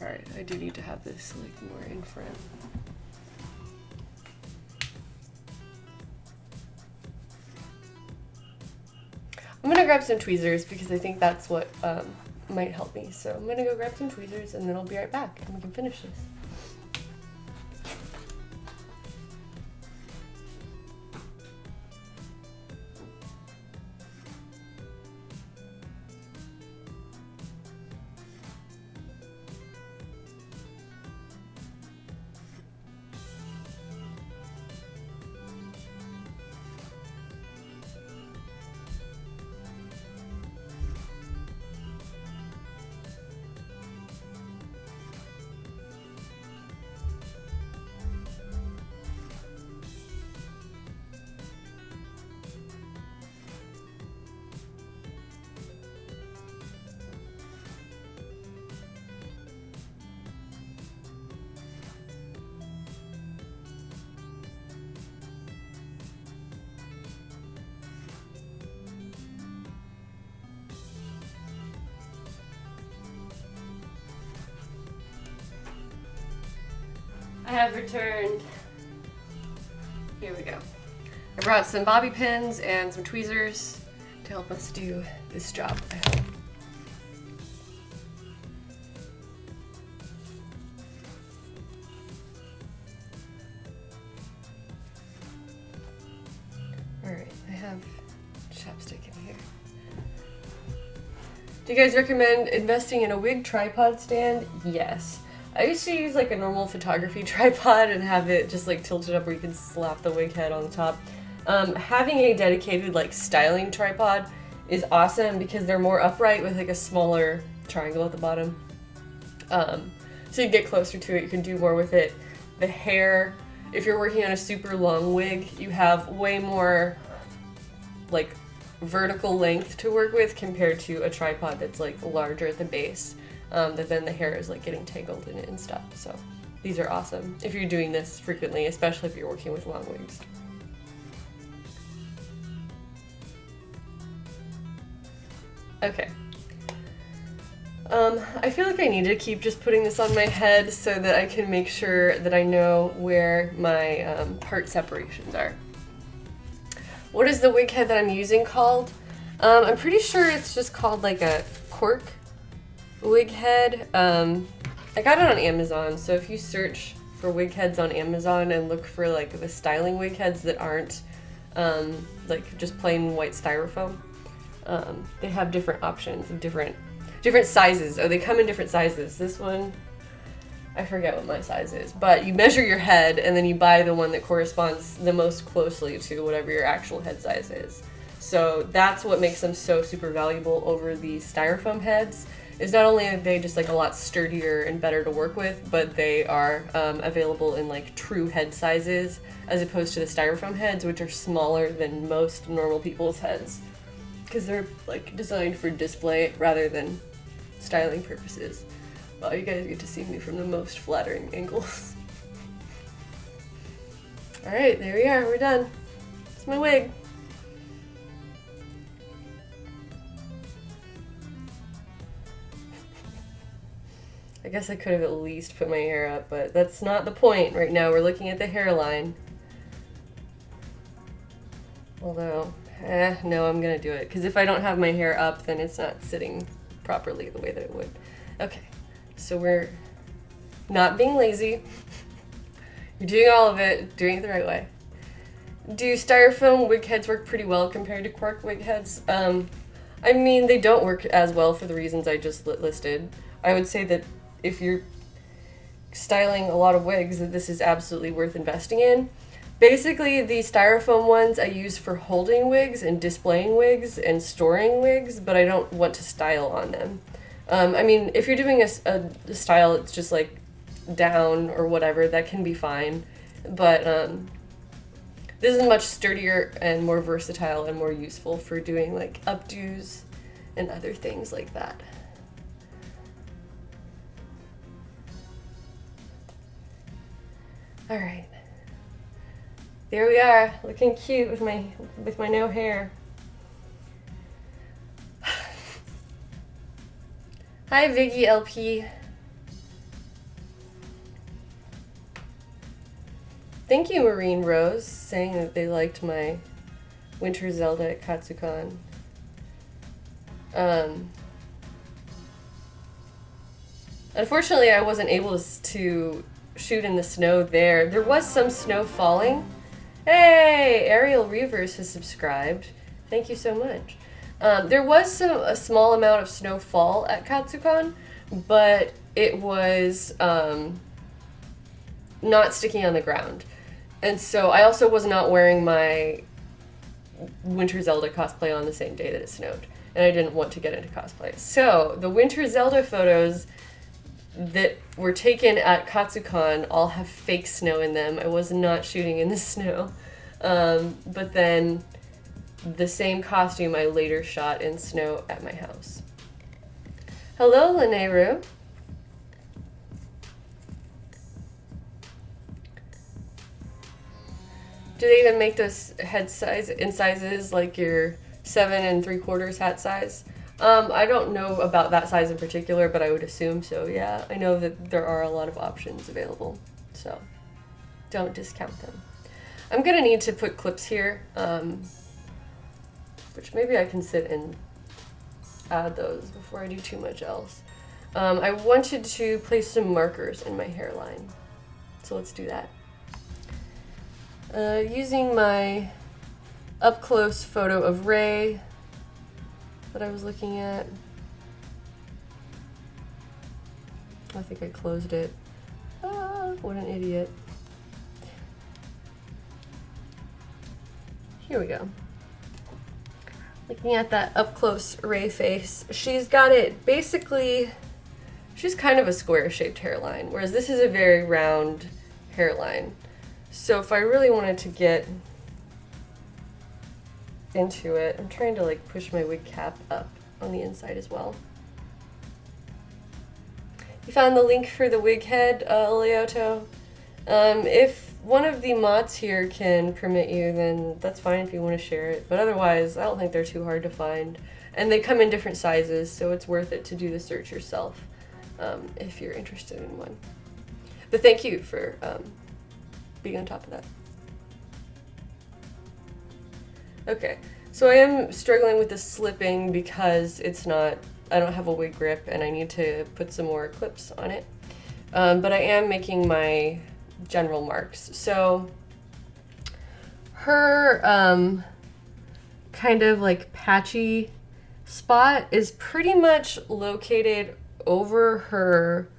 Alright, I do need to have this like more in front. I'm gonna grab some tweezers because I think that's what might help me. So I'm gonna go grab some tweezers and then I'll be right back and we can finish this. I have returned. Here we go. I brought some bobby pins and some tweezers to help us do this job, I hope. Alright, I have chapstick in here. Do you guys recommend investing in a wig tripod stand? Yes. I used to use like a normal photography tripod and have it just like tilted up where you can slap the wig head on the top. Having a dedicated like styling tripod is awesome because they're more upright with like a smaller triangle at the bottom. So you get closer to it, you can do more with it. The hair, if you're working on a super long wig, you have way more like vertical length to work with compared to a tripod that's like larger at the base. That then the hair is like getting tangled in it and stuff. So these are awesome if you're doing this frequently, especially if you're working with long wigs. Okay. I feel like I need to keep just putting this on my head so that I can make sure that I know where my part separations are. What is the wig head that I'm using called? I'm pretty sure it's just called like a cork wig head. I got it on Amazon, so if you search for wig heads on Amazon and look for like the styling wig heads that aren't like just plain white styrofoam, they have different options of different sizes. Oh, they come in different sizes. This one, I forget what my size is, but you measure your head and then you buy the one that corresponds the most closely to whatever your actual head size is. So that's what makes them so super valuable over the styrofoam heads, is not only are they just like a lot sturdier and better to work with, but they are available in like true head sizes as opposed to the styrofoam heads, which are smaller than most normal people's heads because they're like designed for display rather than styling purposes. Wow, you guys get to see me from the most flattering angles. Alright, there we are, we're done. It's my wig. I guess I could have at least put my hair up, but that's not the point right now. We're looking at the hairline. Although, no, I'm gonna do it, because if I don't have my hair up, then it's not sitting properly the way that it would. Okay. So we're not being lazy. You're doing all of it, doing it the right way. Do styrofoam wig heads work pretty well compared to cork wig heads? I mean, they don't work as well for the reasons I just listed. I would say that if you're styling a lot of wigs, that this is absolutely worth investing in. Basically, the styrofoam ones I use for holding wigs and displaying wigs and storing wigs, but I don't want to style on them. I mean, if you're doing a style, it's just like down or whatever, that can be fine. But this is much sturdier and more versatile and more useful for doing like updos and other things like that. All right, there we are, looking cute with my no hair. Hi, Viggy LP. Thank you, Marine Rose, saying that they liked my Winter Zelda at Katsucon. Unfortunately, I wasn't able to shoot in the snow there. There was some snow falling. Hey, Ariel Reavers has subscribed. Thank you so much. There was a small amount of snowfall at Katsucon, but it was not sticking on the ground. And so I also was not wearing my Winter Zelda cosplay on the same day that it snowed, and I didn't want to get into cosplay. So the Winter Zelda photos that were taken at Katsucon all have fake snow in them. I was not shooting in the snow. But then the same costume I later shot in snow at my house. Hello, Lineru. Do they even make those head size in sizes like your 7 3/4 hat size? I don't know about that size in particular, but I would assume so, yeah. I know that there are a lot of options available, so don't discount them. I'm gonna need to put clips here, which maybe I can sit and add those before I do too much else. I wanted to place some markers in my hairline, so let's do that. Using my up-close photo of Ray that I was looking at. I think I closed it. Ah, what an idiot. Here we go. Looking at that up close Ray face, she's got it basically, she's kind of a square shaped hairline, whereas this is a very round hairline. So if I really wanted to get into it, I'm trying to like push my wig cap up on the inside as well. You found the link for the wig head, Leoto. If one of the mods here can permit you, then that's fine if you want to share it. But otherwise, I don't think they're too hard to find. And they come in different sizes, so it's worth it to do the search yourself if you're interested in one. But thank you for being on top of that. Okay, so I am struggling with the slipping because it's not, I don't have a wig grip and I need to put some more clips on it. But I am making my general marks. So her kind of like patchy spot is pretty much located over her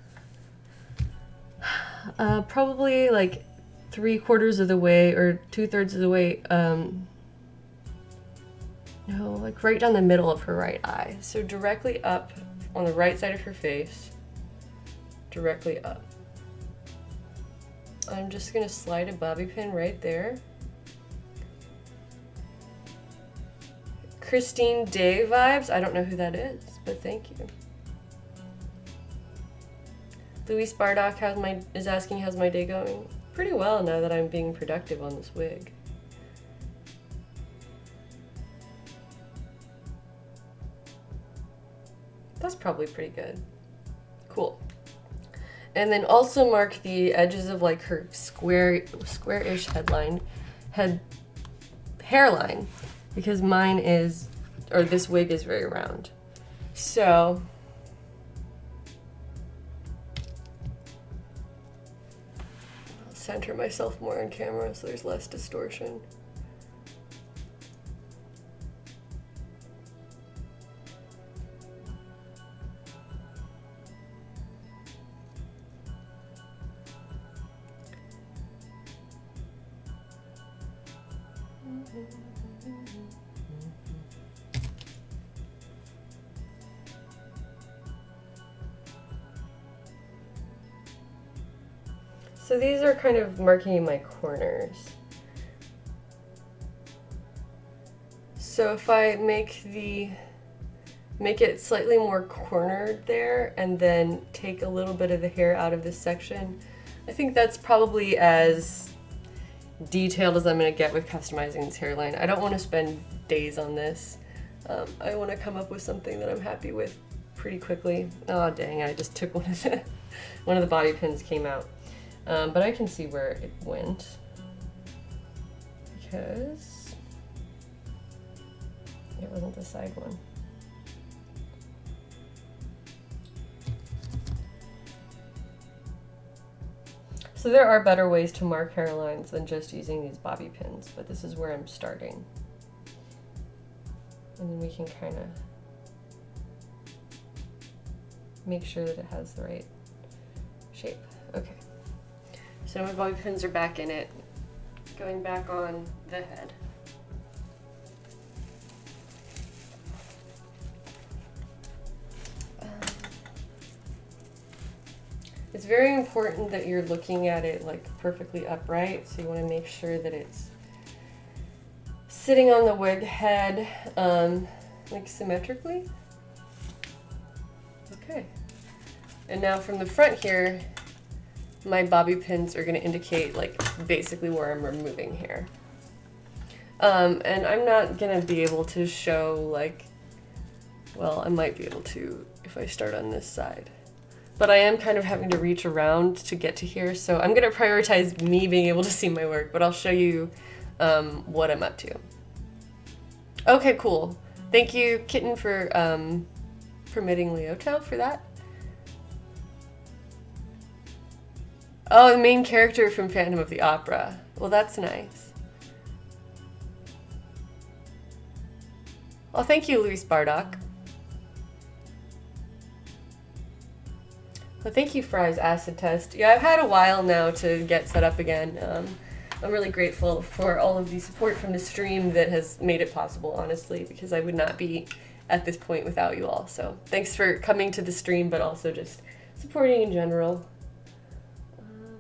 probably like 3/4 of the way or 2/3 of the way, no, like right down the middle of her right eye. So directly up on the right side of her face, directly up. I'm just gonna slide a bobby pin right there. Christine Day vibes. I don't know who that is, but thank you. Louis Bardock is asking how's my day going? Pretty well now that I'm being productive on this wig. That's probably pretty good. Cool. And then also mark the edges of like her square-ish hairline, because mine is, or this wig is very round. So I'll center myself more on camera so there's less distortion. So these are kind of marking my corners. So if I make it slightly more cornered there and then take a little bit of the hair out of this section, I think that's probably as detailed as I'm gonna get with customizing this hairline. I don't want to spend days on this. I want to come up with something that I'm happy with pretty quickly. Oh dang, I just took one of the bobby pins came out. But I can see where it went because it wasn't the side one. So there are better ways to mark hairlines than just using these bobby pins, but this is where I'm starting. And then we can kind of make sure that it has the right shape. Okay. So my bobby pins are back in it, going back on the head. It's very important that you're looking at it like perfectly upright, so you want to make sure that it's sitting on the wig head like symmetrically. Okay. And now from the front here, my bobby pins are going to indicate like basically where I'm removing hair. And I'm not going to be able to show like, well, I might be able to if I start on this side. But I am kind of having to reach around to get to here, so I'm going to prioritize me being able to see my work, but I'll show you what I'm up to. Okay, cool. Thank you, Kitten, for permitting Leoto for that. Oh, the main character from Phantom of the Opera. Well, that's nice. Well, thank you, Luis Bardock. Well, thank you, Fry's acid test. Yeah, I've had a while now to get set up again. I'm really grateful for all of the support from the stream that has made it possible, honestly, because I would not be at this point without you all. So thanks for coming to the stream, but also just supporting in general.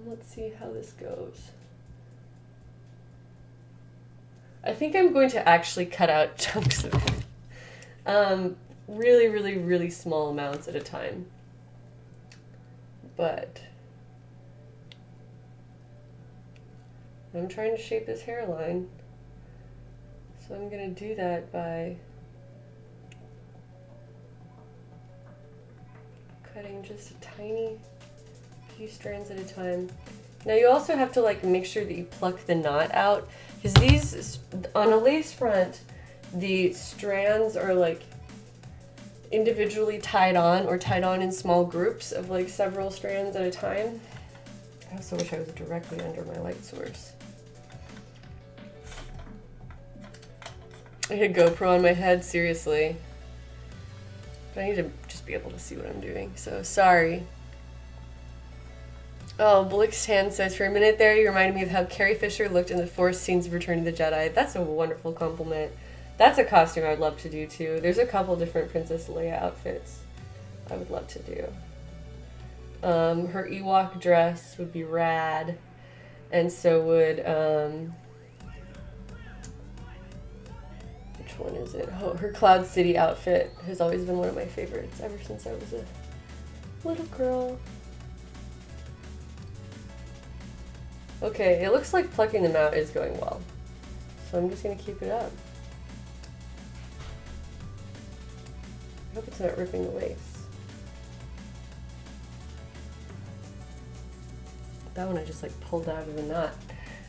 Let's see how this goes. I think I'm going to actually cut out chunks of it. Really, really, really small amounts at a time. But I'm trying to shape this hairline. So I'm going to do that by cutting just a tiny few strands at a time. Now you also have to like make sure that you pluck the knot out, because these, on a lace front, the strands are like individually tied on or tied on in small groups of like several strands at a time. I also wish I was directly under my light source. I had a GoPro on my head, seriously. But I need to just be able to see what I'm doing, so sorry. Oh, Blixtan says, for a minute there, you reminded me of how Carrie Fisher looked in the Force scenes of Return of the Jedi. That's a wonderful compliment. That's a costume I'd love to do, too. There's a couple different Princess Leia outfits I would love to do. Her Ewok dress would be rad. And so would, which one is it? Oh, her Cloud City outfit has always been one of my favorites ever since I was a little girl. Okay, it looks like plucking them out is going well. So I'm just going to keep it up. I hope it's not ripping the lace. That one I just like pulled out of the knot.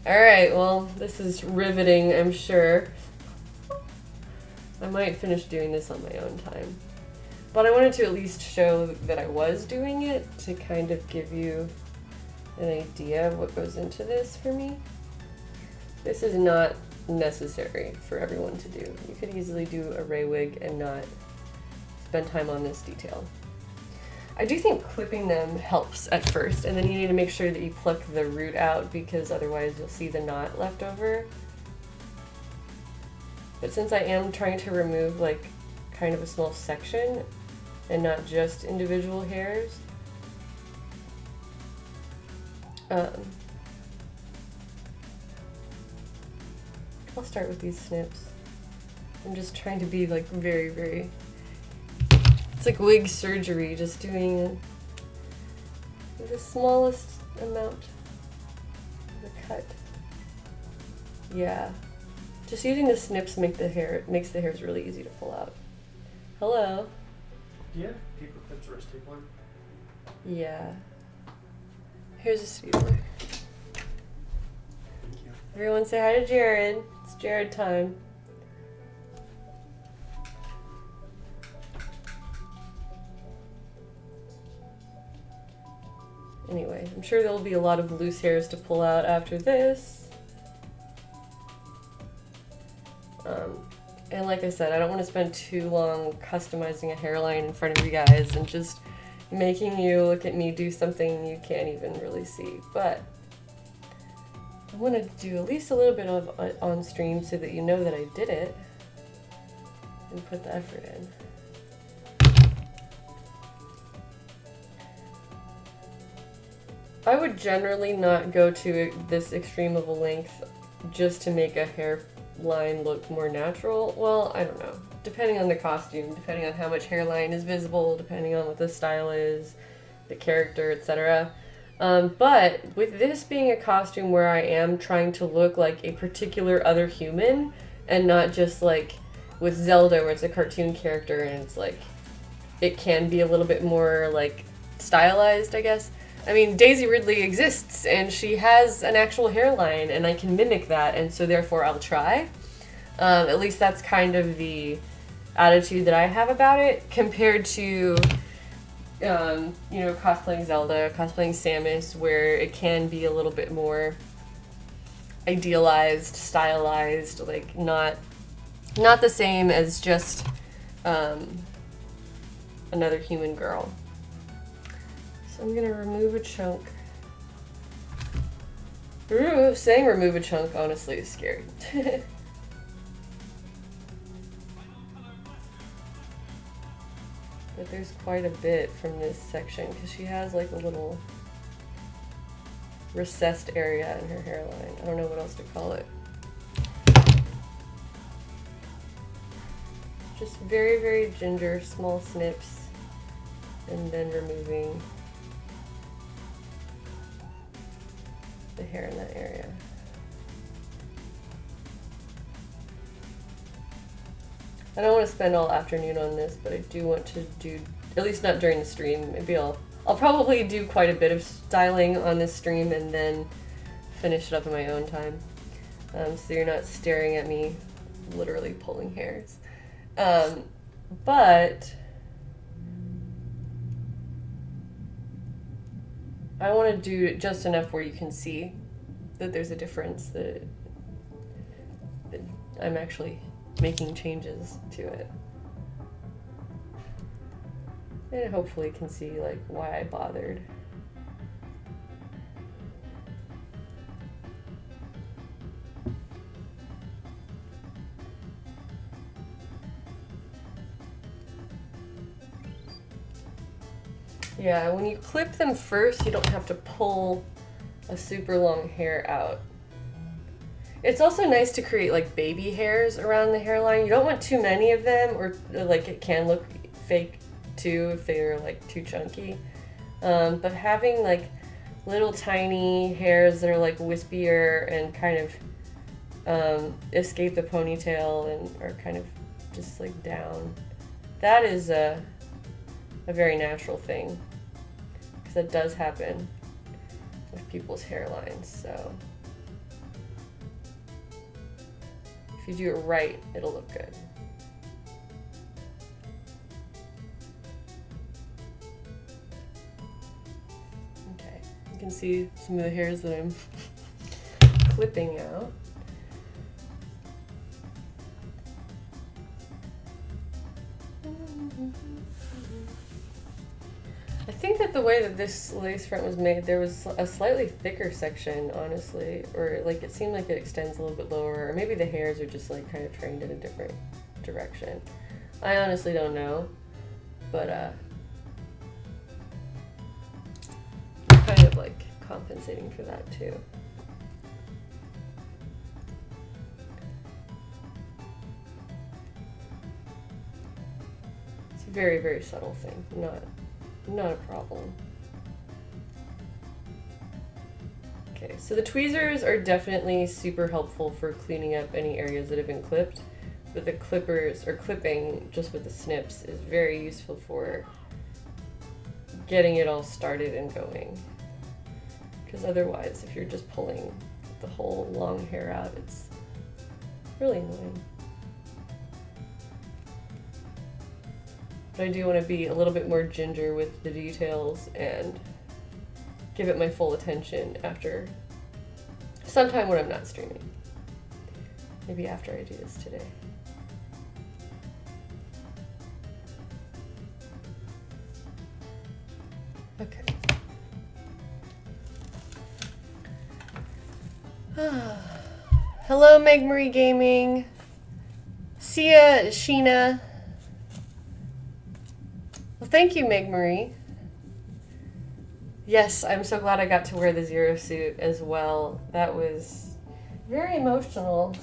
Alright, well, this is riveting, I'm sure. I might finish doing this on my own time. But I wanted to at least show that I was doing it to kind of give you an idea of what goes into this for me. This is not necessary for everyone to do. You could easily do a Rey wig and not spend time on this detail. I do think clipping them helps at first, and then you need to make sure that you pluck the root out, because otherwise you'll see the knot left over. But since I am trying to remove like kind of a small section and not just individual hairs, I'll start with these snips. I'm just trying to be like very, very, it's like wig surgery, just doing the smallest amount of the cut. Yeah, just using the snips makes the hairs really easy to pull out. Hello. Do you have paper clips or a stapler? Yeah. Here's a stapler. Thank you. Everyone say hi to Jared. It's Jared time. Anyway, I'm sure there'll be a lot of loose hairs to pull out after this. And like I said, I don't want to spend too long customizing a hairline in front of you guys and just making you look at me do something you can't even really see. But I want to do at least a little bit of on stream so that you know that I did it and put the effort in. I would generally not go to this extreme of a length just to make a hairline look more natural. Well, I don't know. Depending on the costume, depending on how much hairline is visible, depending on what the style is, the character, etc. But with this being a costume where I am trying to look like a particular other human and not just like with Zelda where it's a cartoon character and it's like, it can be a little bit more like stylized, I guess. I mean, Daisy Ridley exists and she has an actual hairline and I can mimic that, and so therefore I'll try. At least that's kind of the attitude that I have about it compared to, you know, cosplaying Zelda, cosplaying Samus, where it can be a little bit more idealized, stylized, like not the same as just another human girl. So I'm gonna remove a chunk. Saying remove a chunk honestly is scary. But there's quite a bit from this section because she has like a little recessed area in her hairline. I don't know what else to call it. Just very, very ginger, small snips, and then removing the hair in that area. I don't want to spend all afternoon on this, but I do want to do, at least not during the stream. Maybe I'll probably do quite a bit of styling on this stream and then finish it up in my own time. So you're not staring at me literally pulling hairs. But I want to do it just enough where you can see that there's a difference, that I'm actually making changes to it. And hopefully can see like why I bothered. Yeah, when you clip them first, you don't have to pull a super long hair out. It's also nice to create like baby hairs around the hairline. You don't want too many of them, or like it can look fake too if they're like too chunky. But having like little tiny hairs that are like wispier and kind of escape the ponytail and are kind of just like down, that is a very natural thing, because that does happen with people's hairlines. So if you do it right, it'll look good. Okay, you can see some of the hairs that I'm clipping out. I think that the way that this lace front was made, there was a slightly thicker section, honestly, or like it seemed like it extends a little bit lower, or maybe the hairs are just like kind of trained in a different direction. I honestly don't know, but I'm kind of like compensating for that too. It's a very, very subtle thing, not a problem. Okay, so the tweezers are definitely super helpful for cleaning up any areas that have been clipped, but the clippers, or clipping just with the snips, is very useful for getting it all started and going. Because otherwise, if you're just pulling the whole long hair out, it's really annoying. But I do want to be a little bit more ginger with the details and give it my full attention after sometime when I'm not streaming. Maybe after I do this today. Okay. Hello, Meg Marie Gaming. Sia, Sheena. Well, thank you, Meg Marie. Yes, I'm so glad I got to wear the Zero suit as well. That was very emotional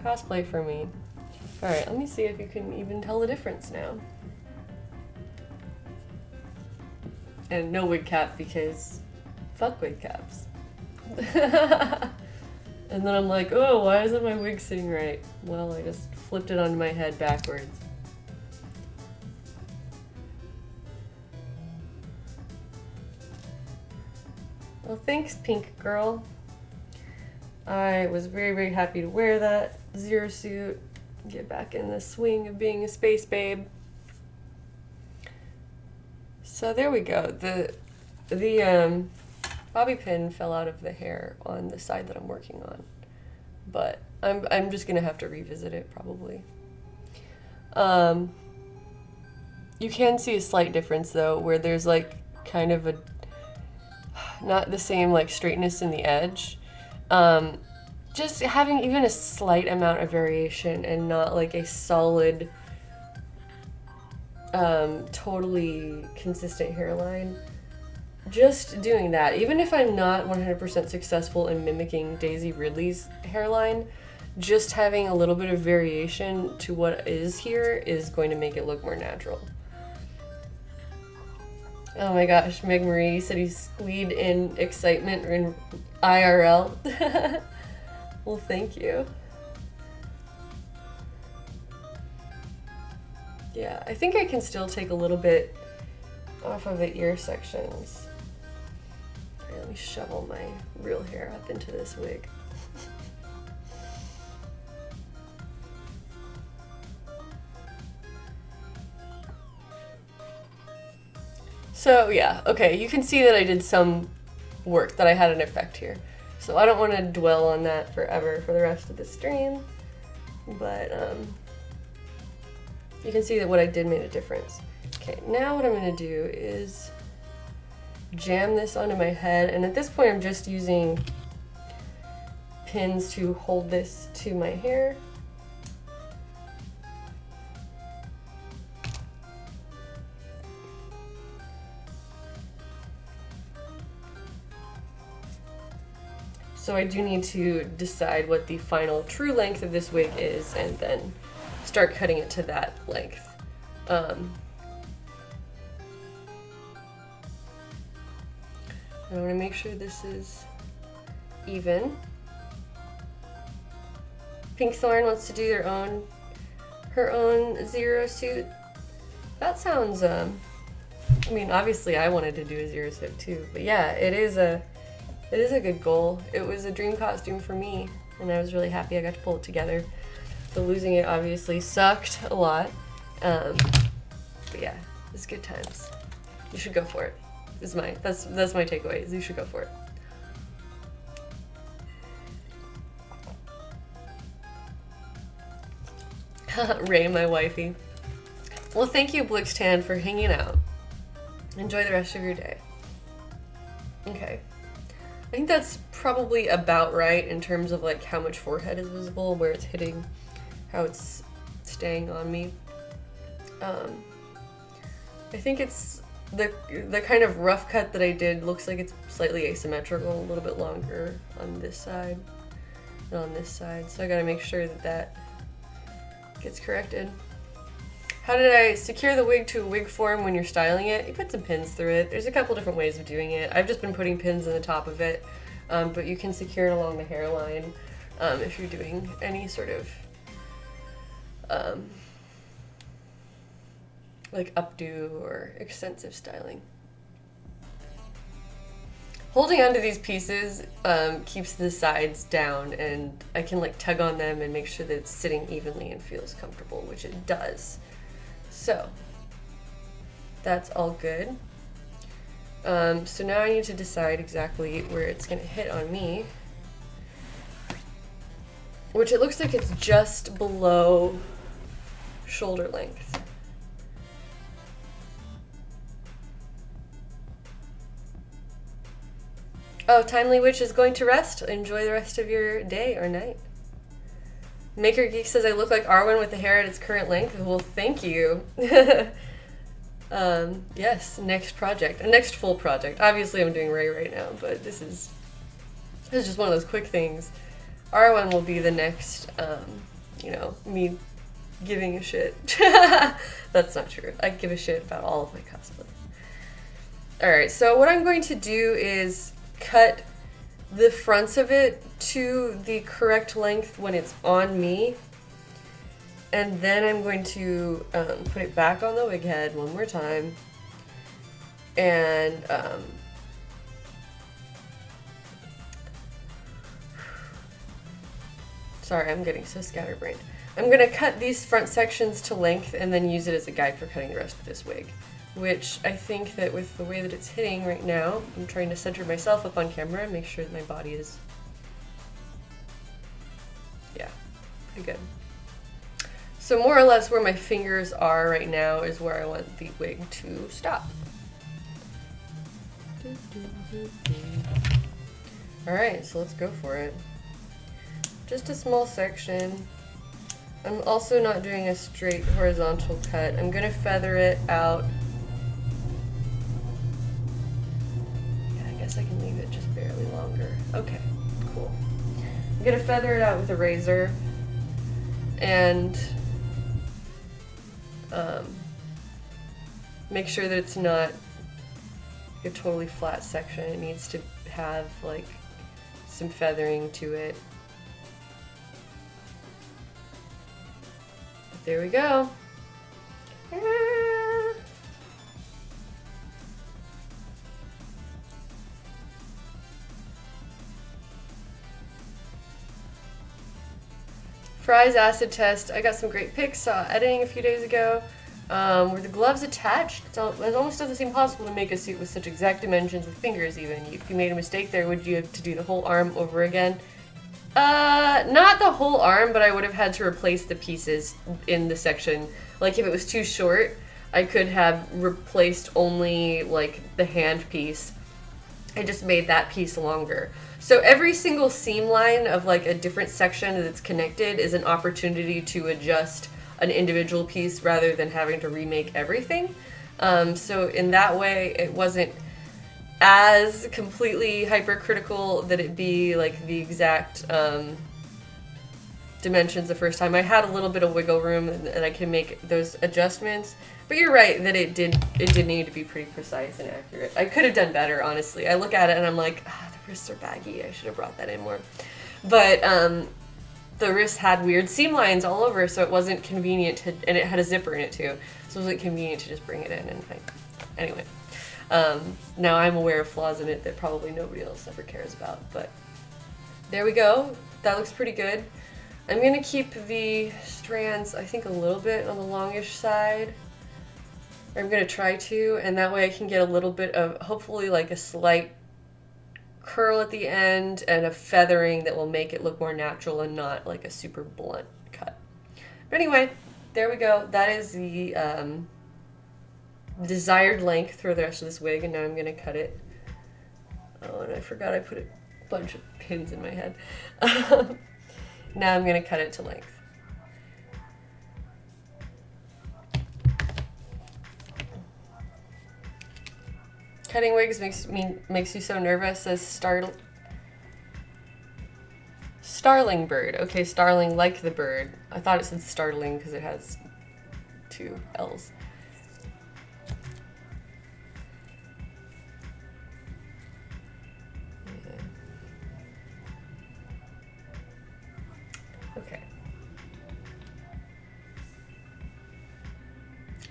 cosplay for me. Alright, let me see if you can even tell the difference now. And no wig cap, because fuck wig caps. And then I'm like, oh, why isn't my wig sitting right? Well, I just flipped it onto my head backwards. Well, thanks, Pink Girl. I was very, very happy to wear that Zero suit, get back in the swing of being a space babe. So there we go. The bobby pin fell out of the hair on the side that I'm working on, but I'm just gonna have to revisit it probably. You can see a slight difference though, where there's like kind of a, not the same like straightness in the edge. Just having even a slight amount of variation and not like a solid, totally consistent hairline. Just doing that, even if I'm not 100% successful in mimicking Daisy Ridley's hairline, just having a little bit of variation to what is here is going to make it look more natural. Oh my gosh, Meg Marie said he squeed in excitement in IRL. Well, thank you. Yeah, I think I can still take a little bit off of the ear sections. All right, let me shovel my real hair up into this wig. So yeah, okay, you can see that I did some work, that I had an effect here. So I don't want to dwell on that forever for the rest of the stream, but you can see that what I did made a difference. Okay, now what I'm going to do is jam this onto my head, and at this point I'm just using pins to hold this to my hair. So I do need to decide what the final true length of this wig is and then start cutting it to that length. I want to make sure this is even. Pinkthorn wants to do her own zero suit. That sounds, I mean, obviously I wanted to do a zero suit too, but yeah, it is a good goal. It was a dream costume for me, and I was really happy I got to pull it together. So losing it obviously sucked a lot, but yeah, it was good times. You should go for it. That's my takeaway. Is you should go for it. Ray, my wifey. Well, thank you, Blixtan, for hanging out. Enjoy the rest of your day. Okay. I think that's probably about right in terms of like how much forehead is visible, where it's hitting, how it's staying on me. I think it's the kind of rough cut that I did looks like it's slightly asymmetrical, a little bit longer on this side and on this side. So I gotta make sure that that gets corrected. How did I secure the wig to a wig form when you're styling it? You put some pins through it. There's a couple different ways of doing it. I've just been putting pins in the top of it, but you can secure it along the hairline if you're doing any sort of like updo or extensive styling. Holding onto these pieces keeps the sides down, and I can like tug on them and make sure that it's sitting evenly and feels comfortable, which it does. So that's all good. So now I need to decide exactly where it's gonna hit on me, which it looks like it's just below shoulder length. Oh, Timely Witch is going to rest. Enjoy the rest of your day or night. Maker Geek says I look like Arwen with the hair at its current length. Well, thank you. Yes, next project. A next full project. Obviously I'm doing Ray right now, but this is just one of those quick things. Arwen will be the next, you know, me giving a shit. That's not true. I give a shit about all of my cosplay. Alright, so what I'm going to do is cut the fronts of it to the correct length when it's on me, and then I'm going to put it back on the wig head one more time, and sorry, I'm getting so scatterbrained. I'm gonna cut these front sections to length and then use it as a guide for cutting the rest of this wig, which I think that with the way that it's hitting right now, I'm trying to center myself up on camera and make sure that my body is, yeah, pretty good. So more or less where my fingers are right now is where I want the wig to stop. Alright, so let's go for it. Just a small section. I'm also not doing a straight horizontal cut. I'm gonna feather it out. Yeah, I guess I can leave it just barely longer. Okay, cool. I'm gonna feather it out with a razor and make sure that it's not a totally flat section. It needs to have like some feathering to it. But there we go. Fry's acid test. I got some great pics, saw editing a few days ago. Were the gloves attached? It almost doesn't seem possible to make a suit with such exact dimensions with fingers even. If you made a mistake there, would you have to do the whole arm over again? Not the whole arm, but I would have had to replace the pieces in the section. Like if it was too short, I could have replaced only like the hand piece. I just made that piece longer. So every single seam line of like a different section that's connected is an opportunity to adjust an individual piece rather than having to remake everything. So in that way, it wasn't as completely hypercritical that it be like the exact dimensions the first time. I had a little bit of wiggle room and I can make those adjustments. But you're right that it did need to be pretty precise and accurate. I could have done better, honestly. I look at it and I'm like, the wrists are baggy. I should have brought that in more. But the wrist had weird seam lines all over, so it wasn't convenient to, and it had a zipper in it too, so it wasn't convenient to just bring it in. And anyway, now I'm aware of flaws in it that probably nobody else ever cares about. But there we go. That looks pretty good. I'm gonna keep the strands, I think, a little bit on the longish side. I'm gonna try to, and that way I can get a little bit of, hopefully like a slight curl at the end and a feathering that will make it look more natural and not like a super blunt cut. But anyway, there we go. That is the desired length for the rest of this wig, and now I'm gonna cut it. Oh, and I forgot I put a bunch of pins in my head. Now I'm gonna cut it to length. Cutting wigs makes you so nervous, says Starling bird. Okay, starling like the bird. I thought it said startling because it has 2 L's. Yeah. Okay.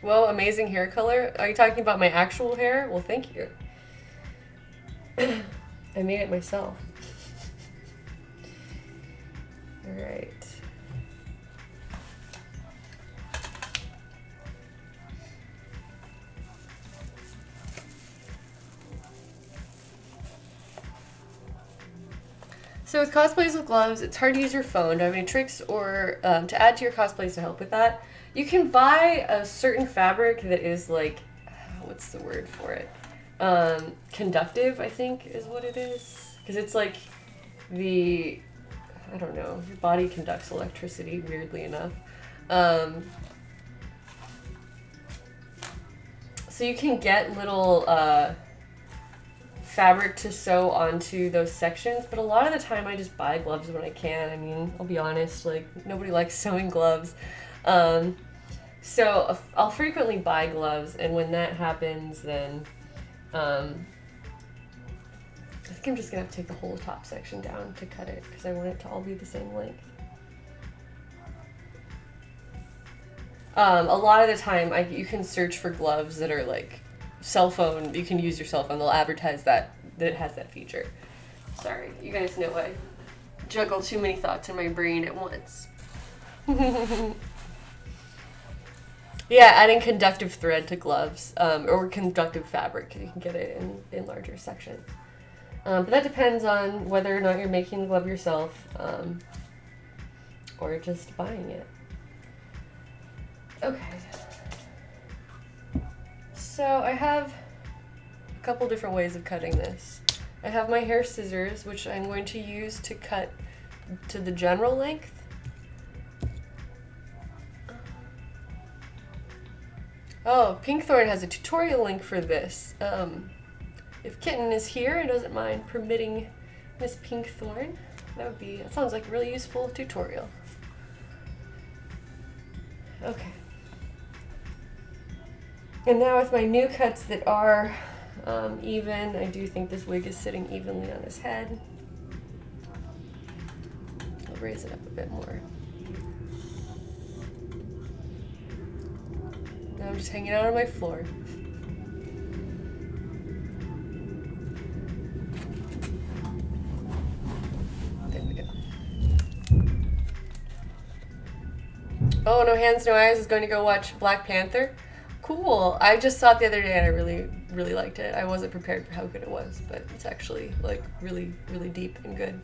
Well, amazing hair color. Are you talking about my actual hair? Well, thank you. I made it myself. All right. So with cosplays with gloves, it's hard to use your phone. Do I have any tricks or to add to your cosplays to help with that? You can buy a certain fabric that is like, what's the word for it? Conductive, I think is what it is. Because it's like I don't know, your body conducts electricity, weirdly enough. So you can get little fabric to sew onto those sections, but a lot of the time I just buy gloves when I can. I mean, I'll be honest, like nobody likes sewing gloves. So I'll frequently buy gloves, and when that happens, then I think I'm just gonna have to take the whole top section down to cut it because I want it to all be the same length. A lot of the time you can search for gloves that are like cell phone. You can use your cell phone. They'll advertise that it has that feature. Sorry, you guys know I juggle too many thoughts in my brain at once. Yeah, adding conductive thread to gloves, or conductive fabric. You can get it in larger sections. But that depends on whether or not you're making the glove yourself, or just buying it. Okay. So I have a couple different ways of cutting this. I have my hair scissors, which I'm going to use to cut to the general length. Oh, Pinkthorn has a tutorial link for this. If Kitten is here and doesn't mind permitting Miss Pinkthorn, that sounds like a really useful tutorial. Okay. And now with my new cuts that are even, I do think this wig is sitting evenly on his head. I'll raise it up a bit more. Now I'm just hanging out on my floor. There we go. Oh, No Hands, No Eyes is going to go watch Black Panther. Cool. I just saw it the other day and I really, really liked it. I wasn't prepared for how good it was, but it's actually like really, really deep and good.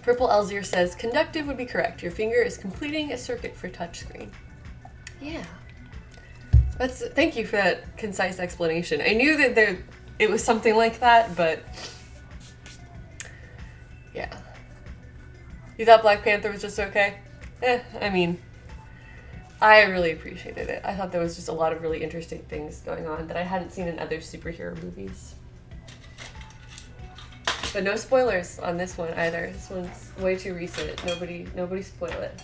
Purple Elzier says, conductive would be correct. Your finger is completing a circuit for touchscreen. Yeah. Thank you for that concise explanation. I knew that it was something like that, but yeah. You thought Black Panther was just okay? I mean, I really appreciated it. I thought there was just a lot of really interesting things going on that I hadn't seen in other superhero movies. But no spoilers on this one either. This one's way too recent. Nobody spoil it.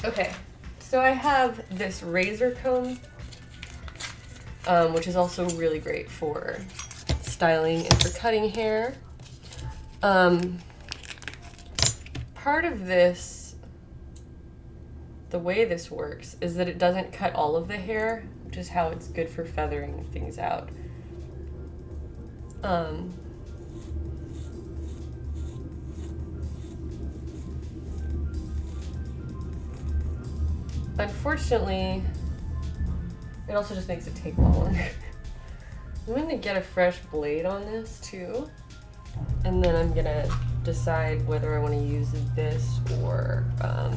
Okay, so I have this razor comb, which is also really great for styling and for cutting hair. Part of this, the way this works, is that it doesn't cut all of the hair, which is how it's good for feathering things out. Unfortunately, it also just makes it take longer. I'm gonna get a fresh blade on this too, and then I'm gonna decide whether I want to use this or the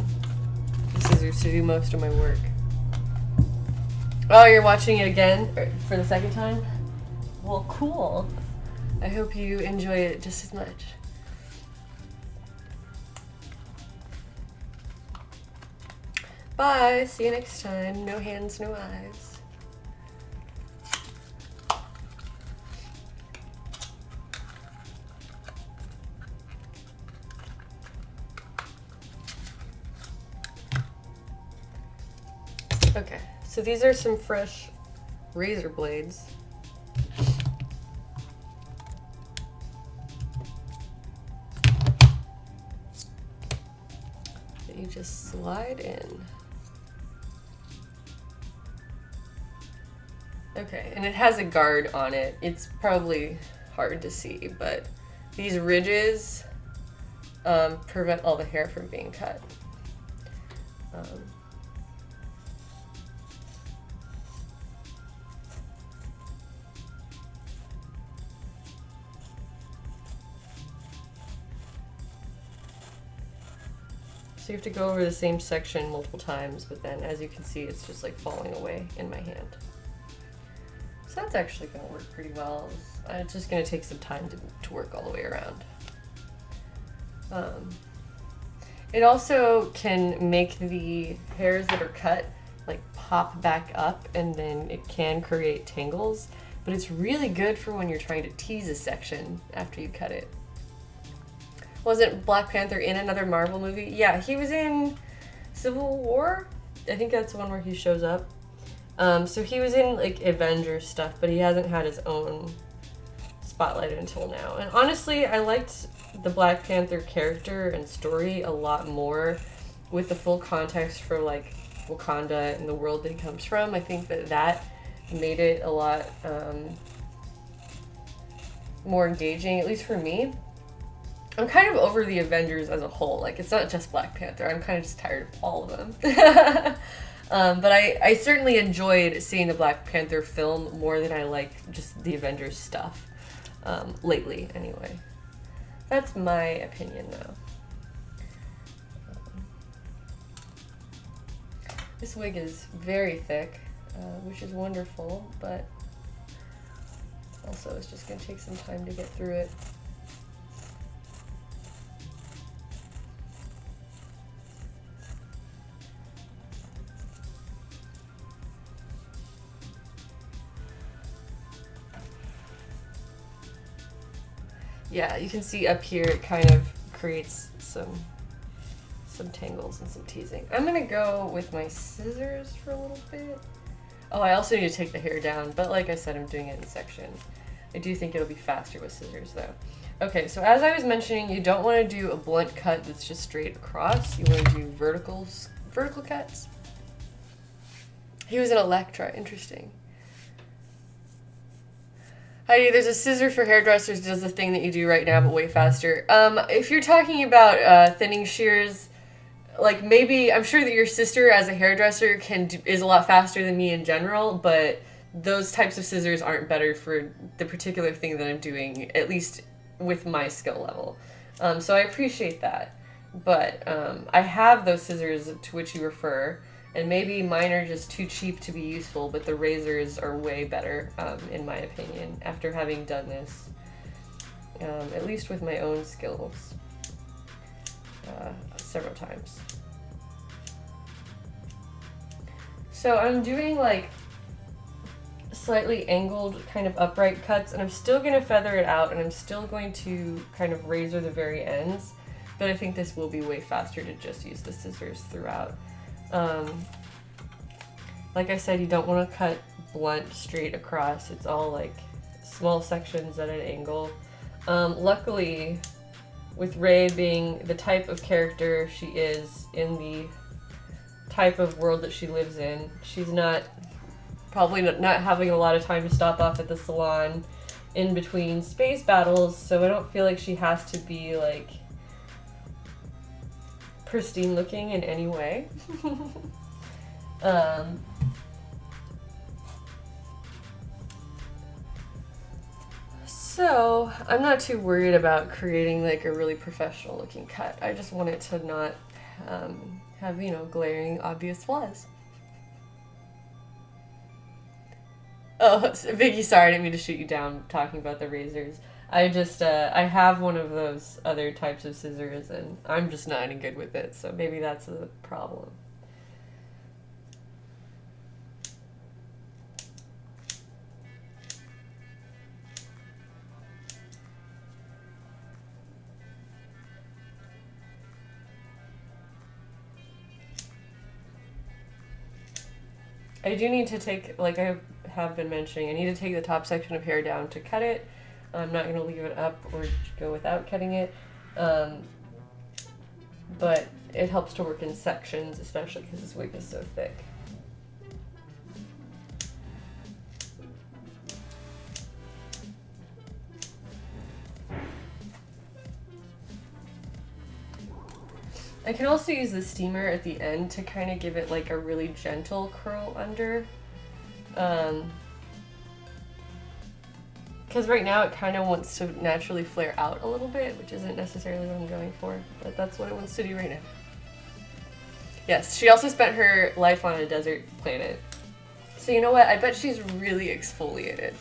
scissors to do most of my work. Oh, you're watching it again for the second time? Well, cool. I hope you enjoy it just as much. Bye. See you next time. No hands, no eyes. Okay, so these are some fresh razor blades. That you just slide in. Okay, and it has a guard on it. It's probably hard to see, but these ridges prevent all the hair from being cut. So you have to go over the same section multiple times, but then as you can see, it's just like falling away in my hand. So that's actually gonna work pretty well. It's just gonna take some time to work all the way around. It also can make the hairs that are cut like pop back up, and then it can create tangles, but it's really good for when you're trying to tease a section after you cut it. Wasn't Black Panther in another Marvel movie? Yeah, he was in Civil War. I think that's the one where he shows up. So he was in like Avengers stuff, but he hasn't had his own spotlight until now. And honestly, I liked the Black Panther character and story a lot more with the full context for like Wakanda and the world that he comes from. I think that made it a lot more engaging, at least for me. I'm kind of over the Avengers as a whole. Like, it's not just Black Panther. I'm kind of just tired of all of them. But I certainly enjoyed seeing the Black Panther film more than I like just the Avengers stuff. lately anyway. That's my opinion though. This wig is very thick, which is wonderful, but also it's just going to take some time to get through it. Yeah, you can see up here it kind of creates some tangles and some teasing. I'm gonna go with my scissors for a little bit. Oh, I also need to take the hair down, but like I said, I'm doing it in sections. I do think it'll be faster with scissors though. Okay, so as I was mentioning, you don't want to do a blunt cut that's just straight across. You want to do vertical cuts. He was an Electra, interesting. Heidi, there's a scissor for hairdressers that does the thing that you do right now, but way faster. If you're talking about thinning shears, like maybe, I'm sure that your sister as a hairdresser is a lot faster than me in general, but those types of scissors aren't better for the particular thing that I'm doing, at least with my skill level. So I appreciate that. But I have those scissors to which you refer, and maybe mine are just too cheap to be useful, but the razors are way better, in my opinion, after having done this, at least with my own skills, several times. So I'm doing like slightly angled kind of upright cuts, and I'm still going to feather it out, and I'm still going to kind of razor the very ends, but I think this will be way faster to just use the scissors throughout. Like I said, you don't want to cut blunt straight across. It's all like small sections at an angle. Luckily, with Rey being the type of character she is in the type of world that she lives in, she's probably not having a lot of time to stop off at the salon in between space battles, so I don't feel like she has to be like pristine looking in any way. So I'm not too worried about creating like a really professional looking cut. I just want it to not have, you know, glaring obvious flaws. Oh, Vicky, sorry, I didn't mean to shoot you down talking about the razors. I just, I have one of those other types of scissors, and I'm just not any good with it, so maybe that's a problem. I do need to take, like I have been mentioning, I need to take the top section of hair down to cut it. I'm not going to leave it up or go without cutting it. But it helps to work in sections, especially because this wig is so thick. I can also use the steamer at the end to kind of give it like a really gentle curl under. Because right now it kind of wants to naturally flare out a little bit, which isn't necessarily what I'm going for, but that's what it wants to do right now. Yes, she also spent her life on a desert planet. So you know what? I bet she's really exfoliated.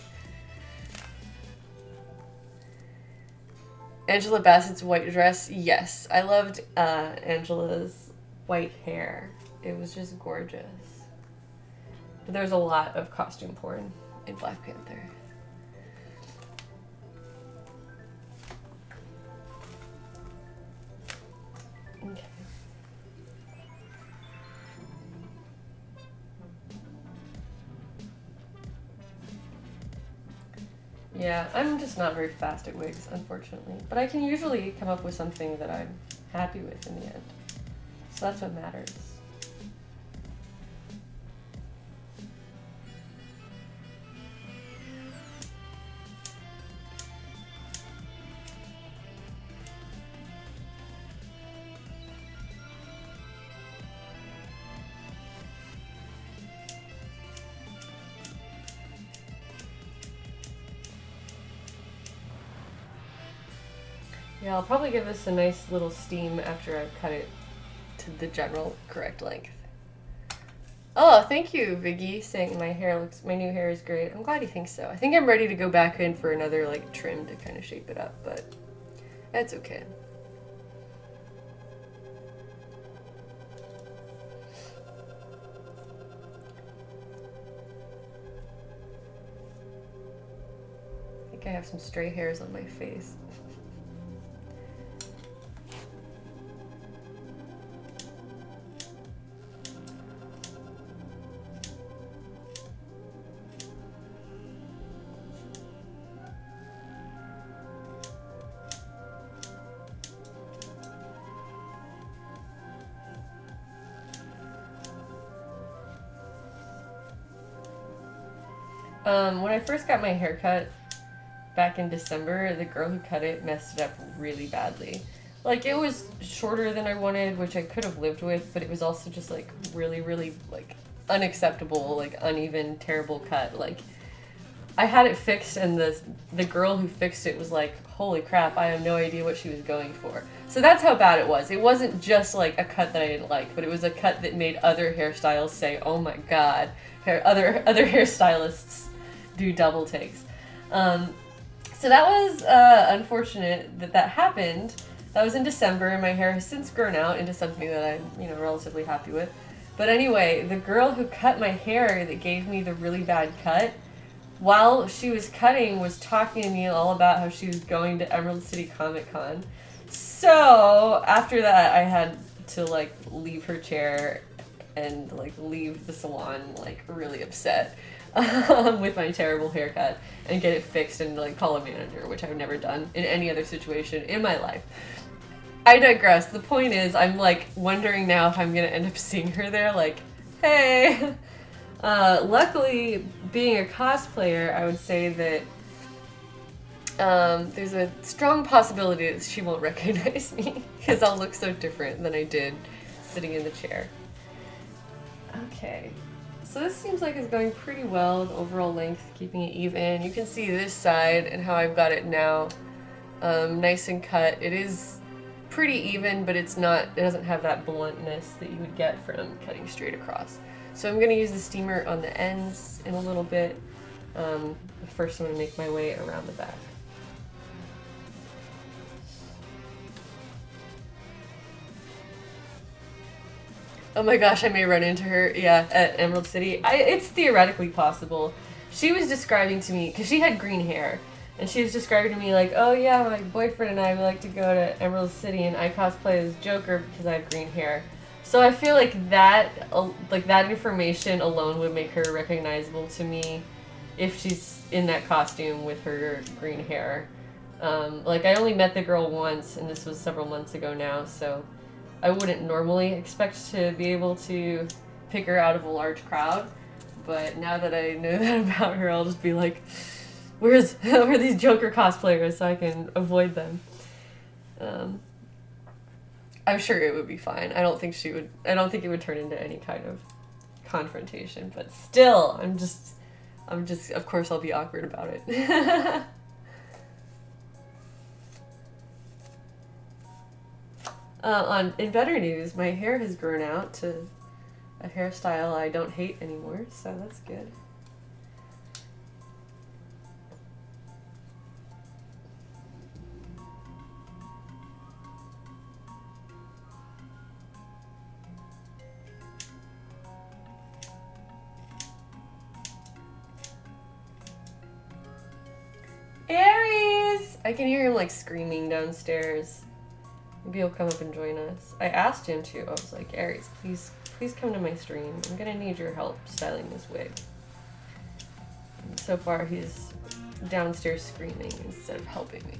Angela Bassett's white dress, yes. I loved Angela's white hair. It was just gorgeous. But there's a lot of costume porn in Black Panther. Okay. Yeah, I'm just not very fast at wigs, unfortunately. But I can usually come up with something that I'm happy with in the end. So that's what matters. Yeah, I'll probably give this a nice little steam after I've cut it to the general correct length. Oh, thank you, Viggy, saying my new hair is great. I'm glad you think so. I think I'm ready to go back in for another like trim to kind of shape it up, but that's okay. I think I have some stray hairs on my face. When I first got my hair cut back in December, the girl who cut it messed it up really badly. Like, it was shorter than I wanted, which I could have lived with, but it was also just, like, really, really, like, unacceptable, like, uneven, terrible cut. Like, I had it fixed, and the girl who fixed it was like, holy crap, I have no idea what she was going for. So that's how bad it was. It wasn't just, like, a cut that I didn't like, but it was a cut that made other hairstyles say, oh my god, other hairstylists do double takes. So that was unfortunate that happened. That was in December, and my hair has since grown out into something that I'm, relatively happy with. But anyway, the girl who cut my hair that gave me the really bad cut, while she was cutting, was talking to me all about how she was going to Emerald City Comic Con. So after that, I had to like leave her chair and like leave the salon like really upset with my terrible haircut and get it fixed and like call a manager, which I've never done in any other situation in my life. I digress. The point is, I'm like wondering now if I'm gonna end up seeing her there, like, hey. Luckily, being a cosplayer, I would say that there's a strong possibility that she won't recognize me because I'll look so different than I did sitting in the chair. Okay, so this seems like it's going pretty well, the overall length, keeping it even. You can see this side and how I've got it now, nice and cut. It is pretty even, but it doesn't have that bluntness that you would get from cutting straight across. So I'm going to use the steamer on the ends in a little bit. First I'm going to make my way around the back. Oh my gosh, I may run into her, yeah, at Emerald City. It's theoretically possible. She was describing to me, because she had green hair, and she was describing to me like, oh yeah, my boyfriend and I, we like to go to Emerald City and I cosplay as Joker because I have green hair. So I feel like that information alone would make her recognizable to me if she's in that costume with her green hair. Like, I only met the girl once, and this was several months ago now, so I wouldn't normally expect to be able to pick her out of a large crowd. But now that I know that about her, I'll just be like, where are these Joker cosplayers so I can avoid them? I'm sure it would be fine. I don't think it would turn into any kind of confrontation, but still, I'm just, of course I'll be awkward about it. In better news, my hair has grown out to a hairstyle I don't hate anymore, so that's good. Aries! I can hear him like screaming downstairs. Maybe he'll come up and join us. I asked him to. I was like, Aries, please come to my stream. I'm gonna need your help styling this wig. And so far he's downstairs screaming instead of helping me.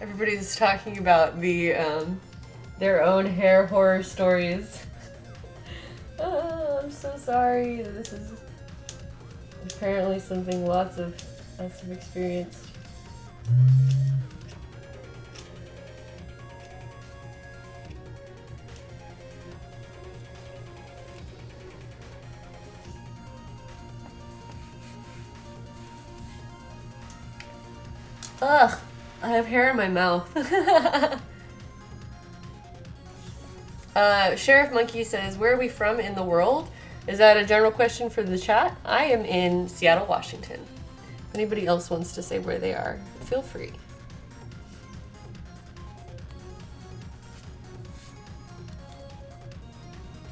Everybody's talking about their own hair horror stories. Oh, I'm so sorry. This is apparently something lots of us have experienced. Ugh, I have hair in my mouth. Sheriff Monkey says, where are we from in the world? Is that a general question for the chat? I am in Seattle, Washington. If anybody else wants to say where they are, feel free.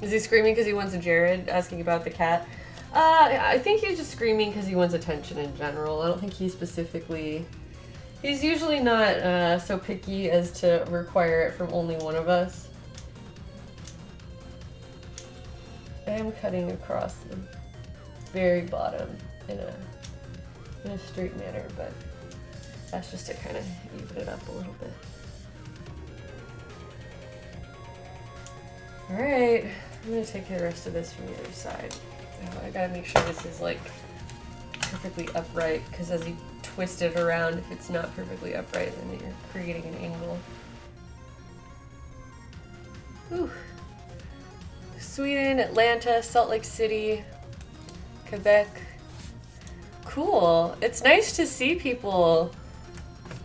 Is he screaming because he wants a Jared? Asking about the cat? I think he's just screaming because he wants attention in general. I don't think he specifically... He's usually not so picky as to require it from only one of us. I am cutting across the very bottom in a straight manner, but that's just to kind of even it up a little bit. Alright, I'm going to take the rest of this from the other side. Oh, I gotta make sure this is like perfectly upright, because as you twist it around, if it's not perfectly upright, then you're creating an angle. Whew. Sweden, Atlanta, Salt Lake City, Quebec. Cool. It's nice to see people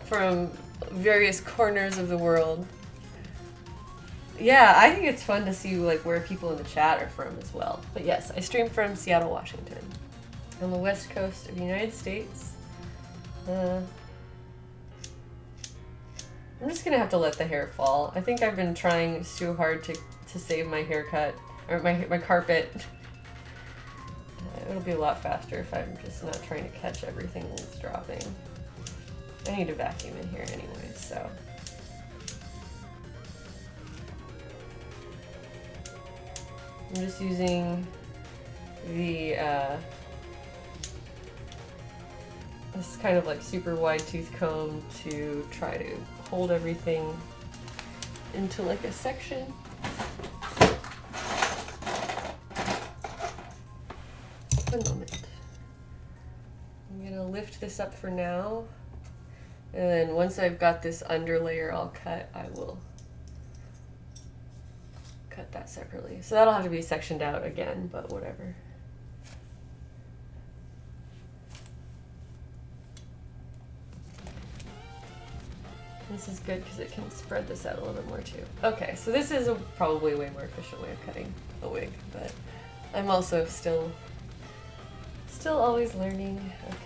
from various corners of the world. Yeah, I think it's fun to see like where people in the chat are from as well. But yes, I stream from Seattle, Washington, on the west coast of the United States. I'm just gonna have to let the hair fall. I think I've been trying so hard to save my haircut, or my carpet. It'll be a lot faster if I'm just not trying to catch everything that's dropping. I need to vacuum in here anyway, so. I'm just using the, this kind of like super wide tooth comb to try to hold everything into like a section. One moment. I'm gonna lift this up for now, and then once I've got this under layer all cut, I will cut that separately. So that'll have to be sectioned out again, but whatever. This is good because it can spread this out a little bit more too. Okay, so this is probably a way more efficient way of cutting a wig, but I'm also still always learning. Okay.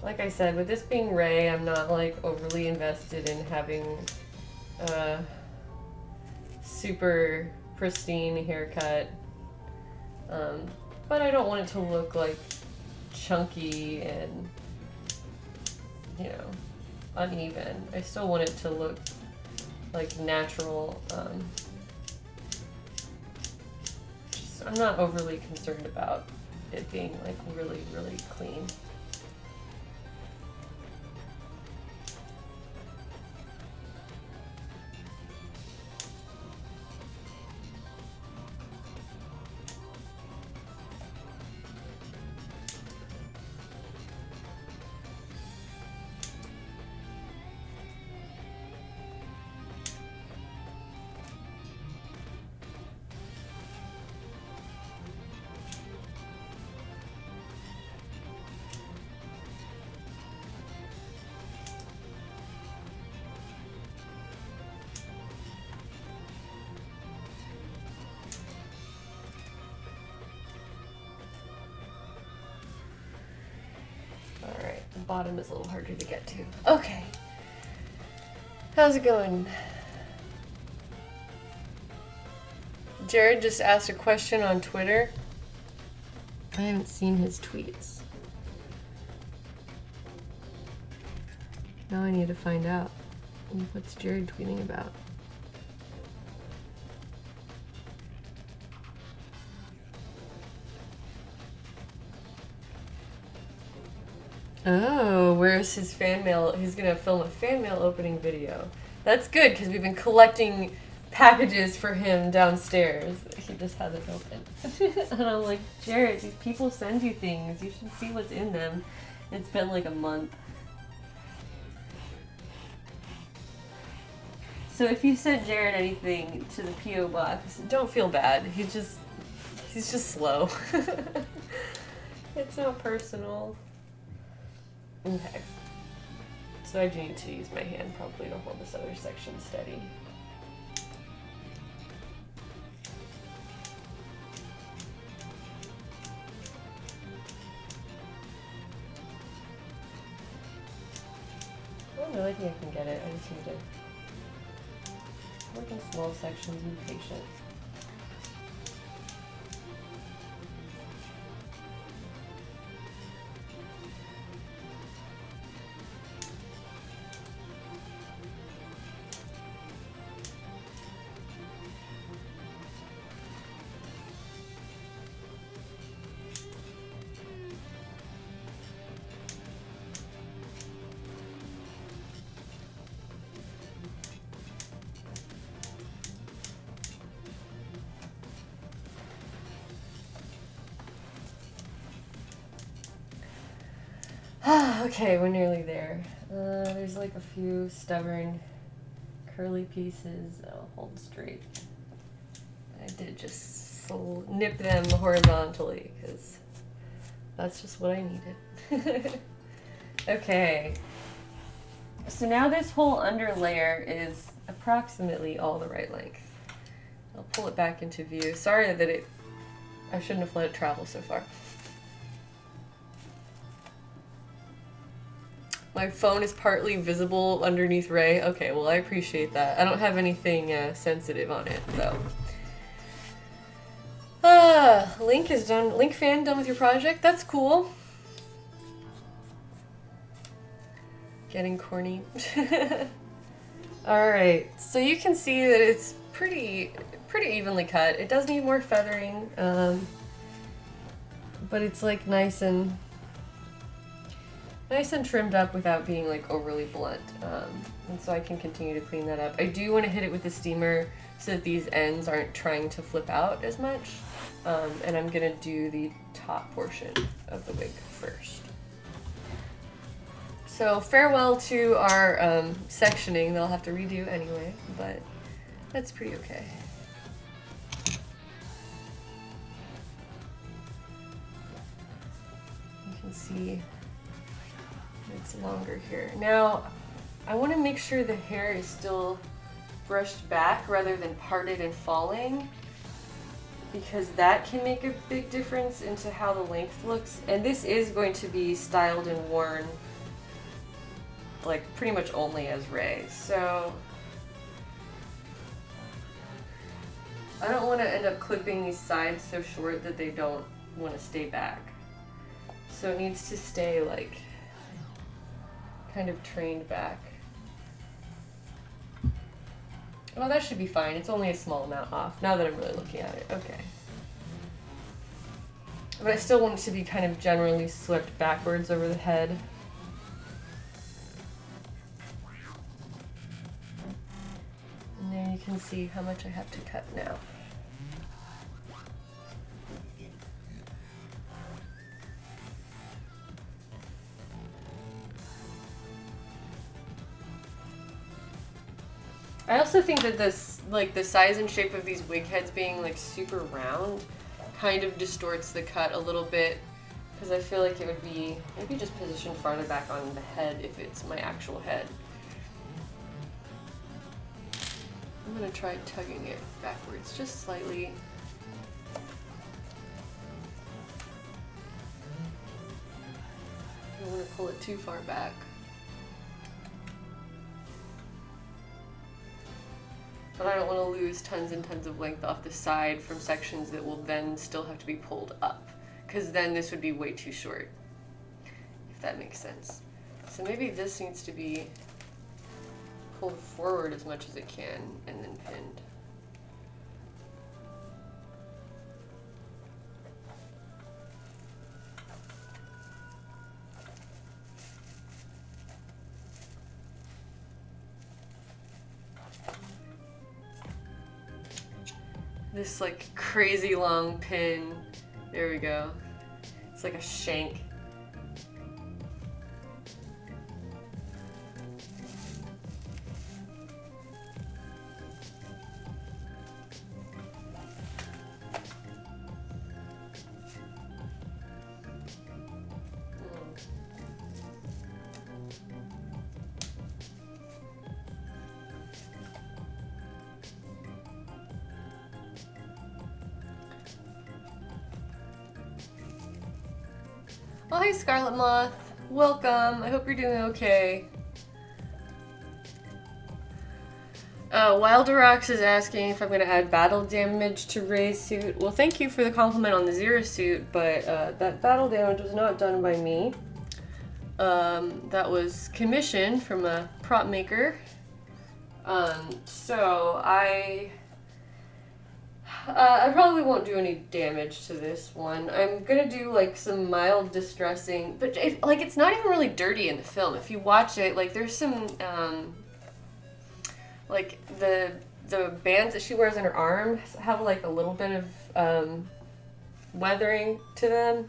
Like I said, with this being Ray, I'm not like overly invested in having a super pristine haircut. But I don't want it to look like chunky and, you know, uneven. I still want it to look like natural. I'm not overly concerned about it being like really, really clean. Bottom is a little harder to get to. Okay. How's it going? Jared just asked a question on Twitter. I haven't seen his tweets. Now I need to find out. What's Jared tweeting about? Oh, where's his fan mail? He's gonna film a fan mail opening video. That's good, because we've been collecting packages for him downstairs. He just hasn't opened. And I'm like, Jared, these people send you things. You should see what's in them. It's been like a month. So if you sent Jared anything to the P.O. box, don't feel bad. He's just slow. It's not personal. Okay. So I do need to use my hand probably to hold this other section steady. No, I think I can get it. I just need to work in small sections and be patient. Okay, we're nearly there. There's like a few stubborn curly pieces. I'll hold straight. I did just nip them horizontally because that's just what I needed. Okay. So now this whole under layer is approximately all the right length. I'll pull it back into view. Sorry that I shouldn't have let it travel so far. My phone is partly visible underneath Ray. Okay, well I appreciate that. I don't have anything sensitive on it though. Link is done. Link fan done with your project. That's cool. Getting corny. All right, so you can see that it's pretty evenly cut. It does need more feathering, but it's like nice and trimmed up without being like overly blunt. And so I can continue to clean that up. I do want to hit it with the steamer so that these ends aren't trying to flip out as much. And I'm gonna do the top portion of the wig first. So farewell to our sectioning that I'll have to redo anyway, but that's pretty okay. You can see it's longer here. Now, I want to make sure the hair is still brushed back rather than parted and falling, because that can make a big difference into how the length looks. And this is going to be styled and worn like pretty much only as Ray. So I don't want to end up clipping these sides so short that they don't want to stay back. So it needs to stay like kind of trained back. Oh, that should be fine. It's only a small amount off, now that I'm really looking at it. Okay. But I still want it to be kind of generally swept backwards over the head. And there you can see how much I have to cut now. I also think that this, like the size and shape of these wig heads being like super round kind of distorts the cut a little bit, because I feel like it would be maybe just positioned farther back on the head if it's my actual head. I'm gonna try tugging it backwards just slightly. I don't want to pull it too far back. But I don't want to lose tons and tons of length off the side from sections that will then still have to be pulled up, because then this would be way too short, if that makes sense. So maybe this needs to be pulled forward as much as it can and then pinned. this like crazy long pin. There we go. It's like a shank. Oh, hey Scarlet Moth. Welcome. I hope you're doing okay. Wilderox is asking if I'm going to add battle damage to Ray's suit. Well, thank you for the compliment on the Zero suit, but that battle damage was not done by me. That was commissioned from a prop maker. So I probably won't do any damage to this one. I'm gonna do like some mild distressing, but it's not even really dirty in the film. If you watch it, like there's some like the bands that she wears on her arm have like a little bit of weathering to them.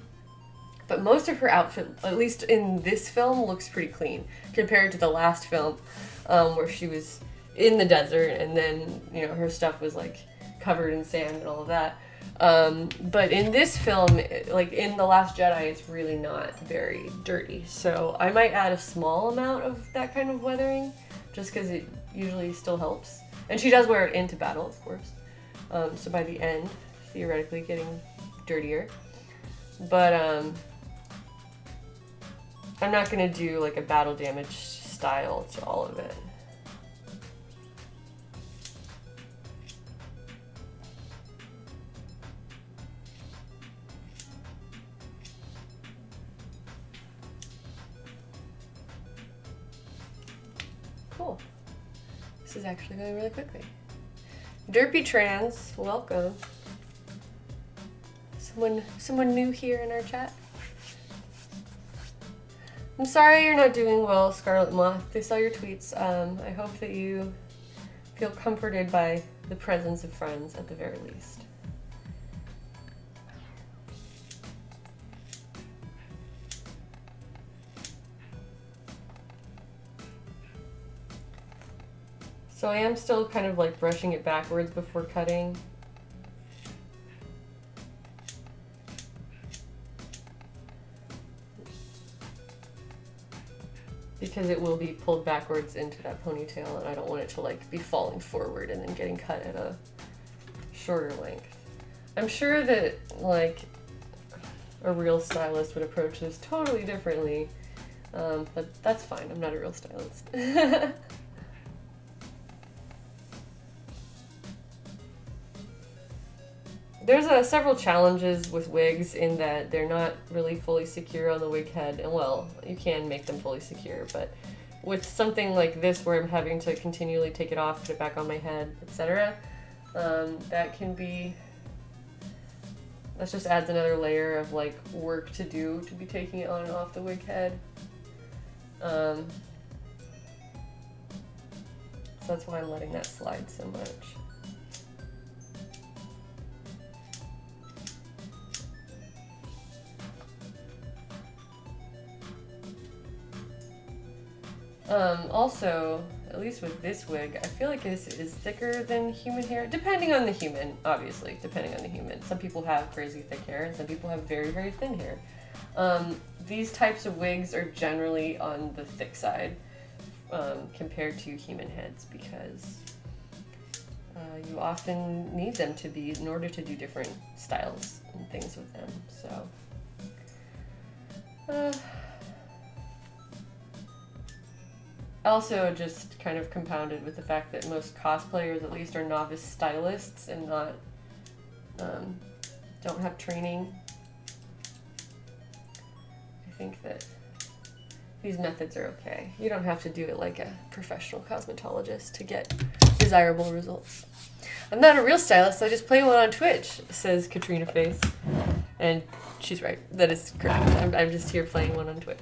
But most of her outfit, at least in this film, looks pretty clean compared to the last film, where she was in the desert and then, you know, her stuff was like covered in sand and all of that. But in this film, like in The Last Jedi, it's really not very dirty. So I might add a small amount of that kind of weathering, just because it usually still helps. And she does wear it into battle, of course. So by the end, theoretically getting dirtier. But I'm not going to do like a battle damage style to all of it. Cool. This is actually going really quickly. Derpy Trans, welcome. Someone new here in our chat. I'm sorry you're not doing well, Scarlet Moth. I saw your tweets. I hope that you feel comforted by the presence of friends at the very least. So I am still kind of like brushing it backwards before cutting. Because it will be pulled backwards into that ponytail and I don't want it to like be falling forward and then getting cut at a shorter length. I'm sure that like a real stylist would approach this totally differently, but that's fine. I'm not a real stylist. There's several challenges with wigs in that they're not really fully secure on the wig head. And well, you can make them fully secure, but with something like this where I'm having to continually take it off, put it back on my head, etc., that just adds another layer of like work to do to be taking it on and off the wig head. So that's why I'm letting that slide so much. Also, at least with this wig, I feel like this is thicker than human hair, depending on the human, obviously, depending on the human. Some people have crazy thick hair, and some people have very, very thin hair. These types of wigs are generally on the thick side compared to human heads because you often need them to be in order to do different styles and things with them, so... Also just kind of compounded with the fact that most cosplayers at least are novice stylists and not don't have training. I think that these methods are okay. You don't have to do it like a professional cosmetologist to get desirable results. I'm not a real stylist, I just play one on Twitch, says Katrina Face. And she's right, that is correct. I'm just here playing one on Twitch.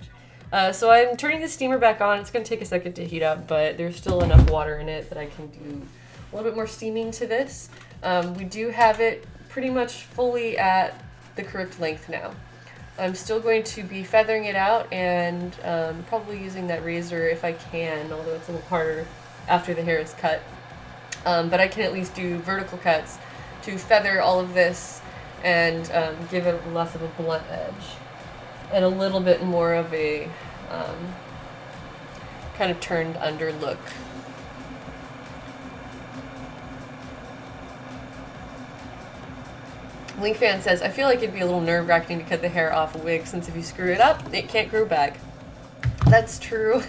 So I'm turning the steamer back on. It's going to take a second to heat up, but there's still enough water in it that I can do a little bit more steaming to this. We do have it pretty much fully at the correct length now. I'm still going to be feathering it out and probably using that razor if I can, although it's a little harder after the hair is cut. But I can at least do vertical cuts to feather all of this and give it less of a blunt edge and a little bit more of a kind of turned under look. Linkfan says, I feel like it'd be a little nerve-wracking to cut the hair off a wig since if you screw it up, it can't grow back. That's true.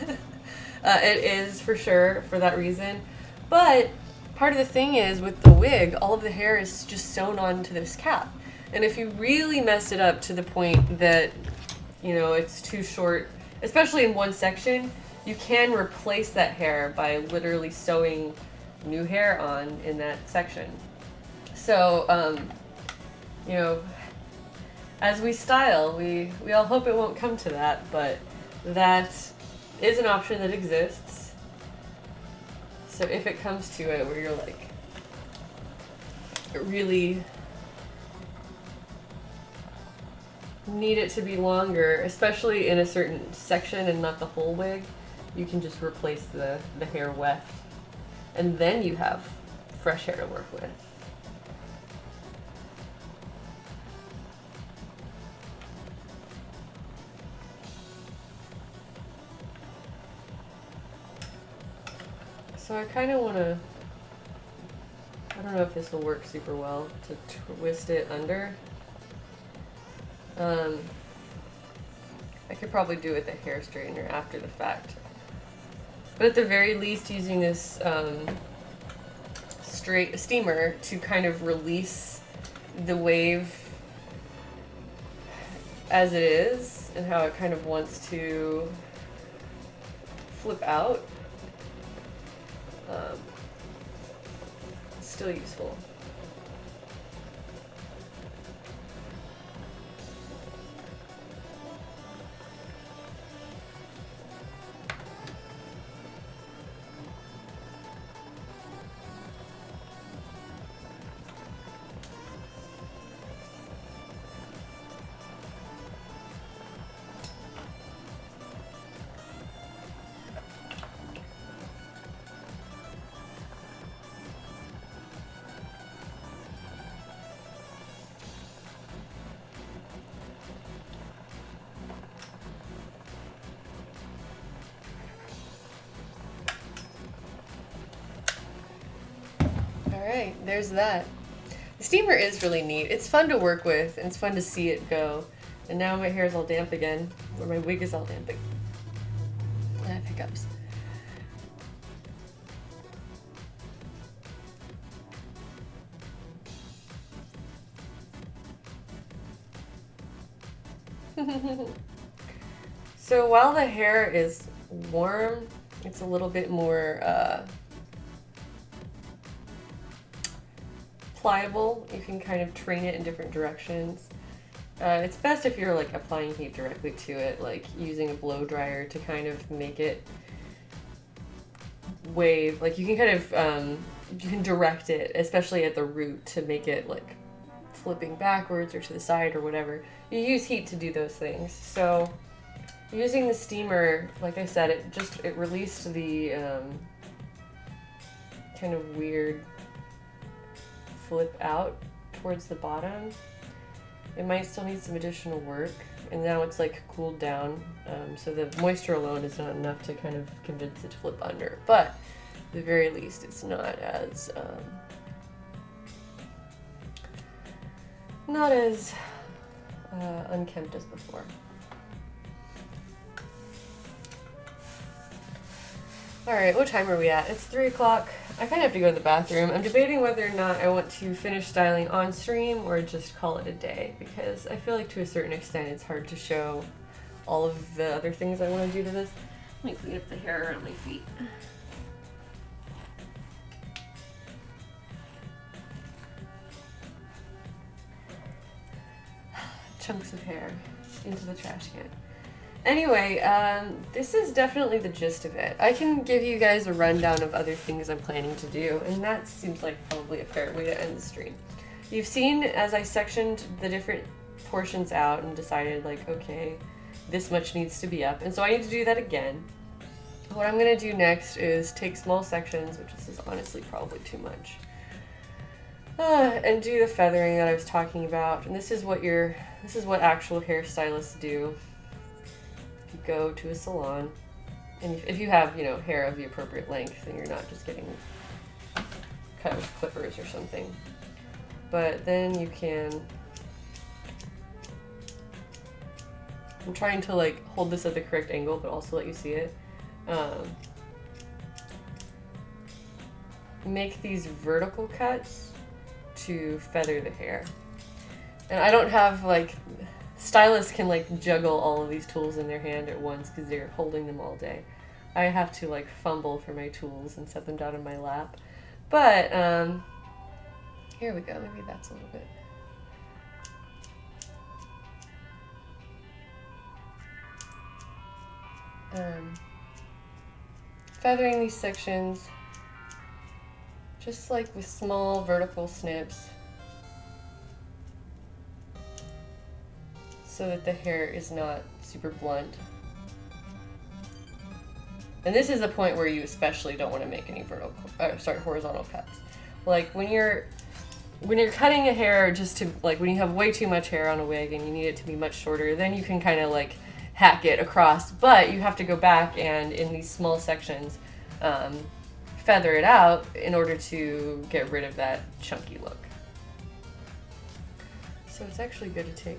It is for sure for that reason. But part of the thing is with the wig, all of the hair is just sewn onto this cap. And if you really mess it up to the point that, you know, it's too short, especially in one section, you can replace that hair by literally sewing new hair on in that section. So, you know, as we style, we all hope it won't come to that, but that is an option that exists. So if it comes to it where you're like really need it to be longer, especially in a certain section and not the whole wig, you can just replace the hair weft, and then you have fresh hair to work with. So I kind of want to, I don't know if this will work super well, to twist it under. I could probably do it with a hair straightener after the fact. But at the very least, using this straight steamer to kind of release the wave as it is and how it kind of wants to flip out. Still useful. Alright, there's that. The steamer is really neat. It's fun to work with, and it's fun to see it go. And now my hair is all damp again, or my wig is all damp again. I have hiccups. So while the hair is warm, it's a little bit more pliable. You can kind of train it in different directions. It's best if you're like applying heat directly to it, like using a blow dryer to kind of make it wave. Like you can kind of you can direct it, especially at the root, to make it like flipping backwards or to the side or whatever. You use heat to do those things. So using the steamer, like I said, it released the kind of weird flip out towards the bottom. It might still need some additional work, and now it's like cooled down, so the moisture alone is not enough to kind of convince it to flip under, but at the very least it's not as unkempt as before. Alright, what time are we at? It's 3 o'clock. I kind of have to go to the bathroom. I'm debating whether or not I want to finish styling on stream or just call it a day, because I feel like to a certain extent it's hard to show all of the other things I want to do to this. Let me clean up the hair around my feet. Chunks of hair into the trash can. Anyway, this is definitely the gist of it. I can give you guys a rundown of other things I'm planning to do, and that seems like probably a fair way to end the stream. You've seen as I sectioned the different portions out and decided like, okay, this much needs to be up, and so I need to do that again. What I'm going to do next is take small sections, which is honestly probably too much, and do the feathering that I was talking about. And this is what actual hairstylists do. You go to a salon, and if you have, you know, hair of the appropriate length, then you're not just getting cut with clippers or something. But then you can, I'm trying to like hold this at the correct angle, but also let you see it. Make these vertical cuts to feather the hair. And I don't have like, stylists can like juggle all of these tools in their hand at once because they're holding them all day. I have to like fumble for my tools and set them down in my lap. But here we go, maybe that's a little bit. Feathering these sections just like with small vertical snips so that the hair is not super blunt. And this is the point where you especially don't want to make any horizontal cuts. Like when you're cutting a hair just to, like when you have way too much hair on a wig and you need it to be much shorter, then you can kind of like hack it across, but you have to go back and in these small sections feather it out in order to get rid of that chunky look. So it's actually good to take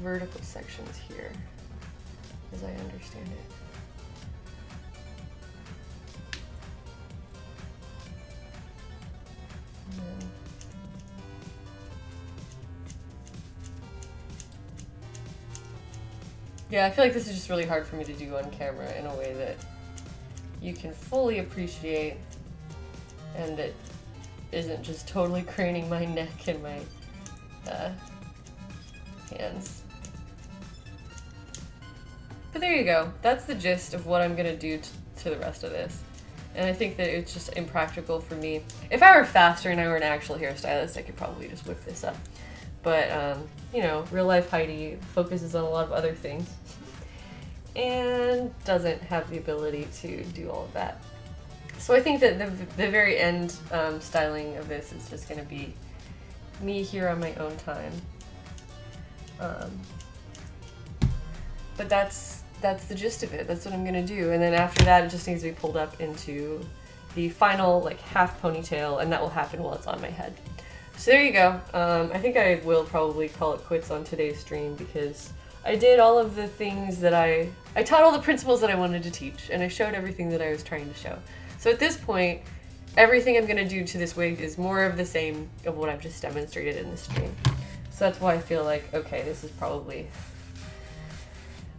vertical sections here, as I understand it. Yeah, I feel like this is just really hard for me to do on camera in a way that you can fully appreciate and that isn't just totally craning my neck and my hands. But there you go. That's the gist of what I'm going to do to the rest of this. And I think that it's just impractical for me. If I were faster and I were an actual hairstylist, I could probably just whip this up. But, you know, real life Heidi focuses on a lot of other things and doesn't have the ability to do all of that. So I think that the very end styling of this is just going to be me here on my own time. But that's the gist of it. That's what I'm going to do. And then after that, it just needs to be pulled up into the final like half ponytail, and that will happen while it's on my head. So there you go. I think I will probably call it quits on today's stream because I did all of the things that I taught all the principles that I wanted to teach, and I showed everything that I was trying to show. So at this point, everything I'm going to do to this wig is more of the same of what I've just demonstrated in the stream. So that's why I feel like, okay, this is probably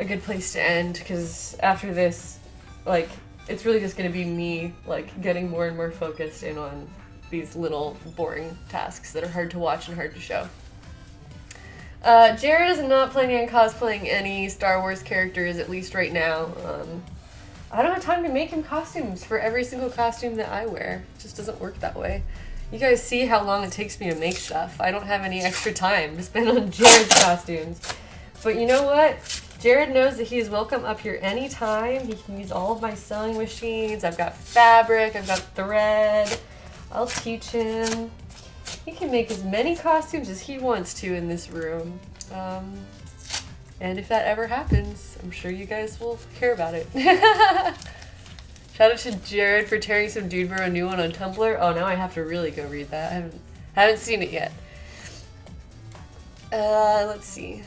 a good place to end, because after this, like, it's really just going to be me, like, getting more and more focused in on these little boring tasks that are hard to watch and hard to show. Jared is not planning on cosplaying any Star Wars characters, at least right now. I don't have time to make him costumes for every single costume that I wear. It just doesn't work that way. You guys see how long it takes me to make stuff. I don't have any extra time to spend on Jared's costumes. But you know what? Jared knows that he's welcome up here anytime. He can use all of my sewing machines. I've got fabric, I've got thread. I'll teach him. He can make as many costumes as he wants to in this room. And if that ever happens, I'm sure you guys will hear about it. Shout out to Jared for tearing some Dude Bro a new one on Tumblr. Oh, now I have to really go read that. I haven't seen it yet. Let's see.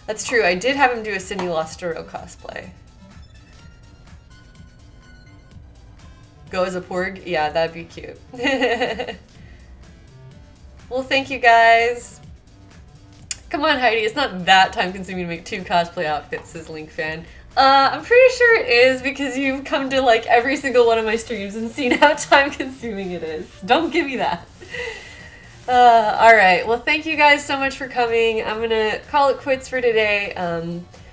That's true. I did have him do a Cindy Lostero cosplay. Go as a porg? Yeah, that'd be cute. Well, thank you guys. Come on, Heidi. It's not that time consuming to make 2 cosplay outfits, says Link Fan. I'm pretty sure it is because you've come to like every single one of my streams and seen how time consuming it is. Don't give me that. Alright, well thank you guys so much for coming. I'm gonna call it quits for today.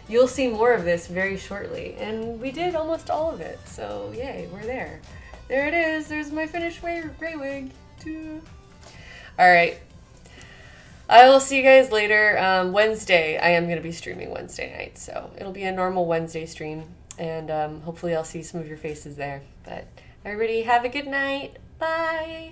you'll see more of this very shortly. And we did almost all of it, so yay, we're there. There it is. There's my finished gray wig. All right. I will see you guys later. Wednesday, I am going to be streaming Wednesday night, so it'll be a normal Wednesday stream, and hopefully I'll see some of your faces there. But everybody have a good night. Bye.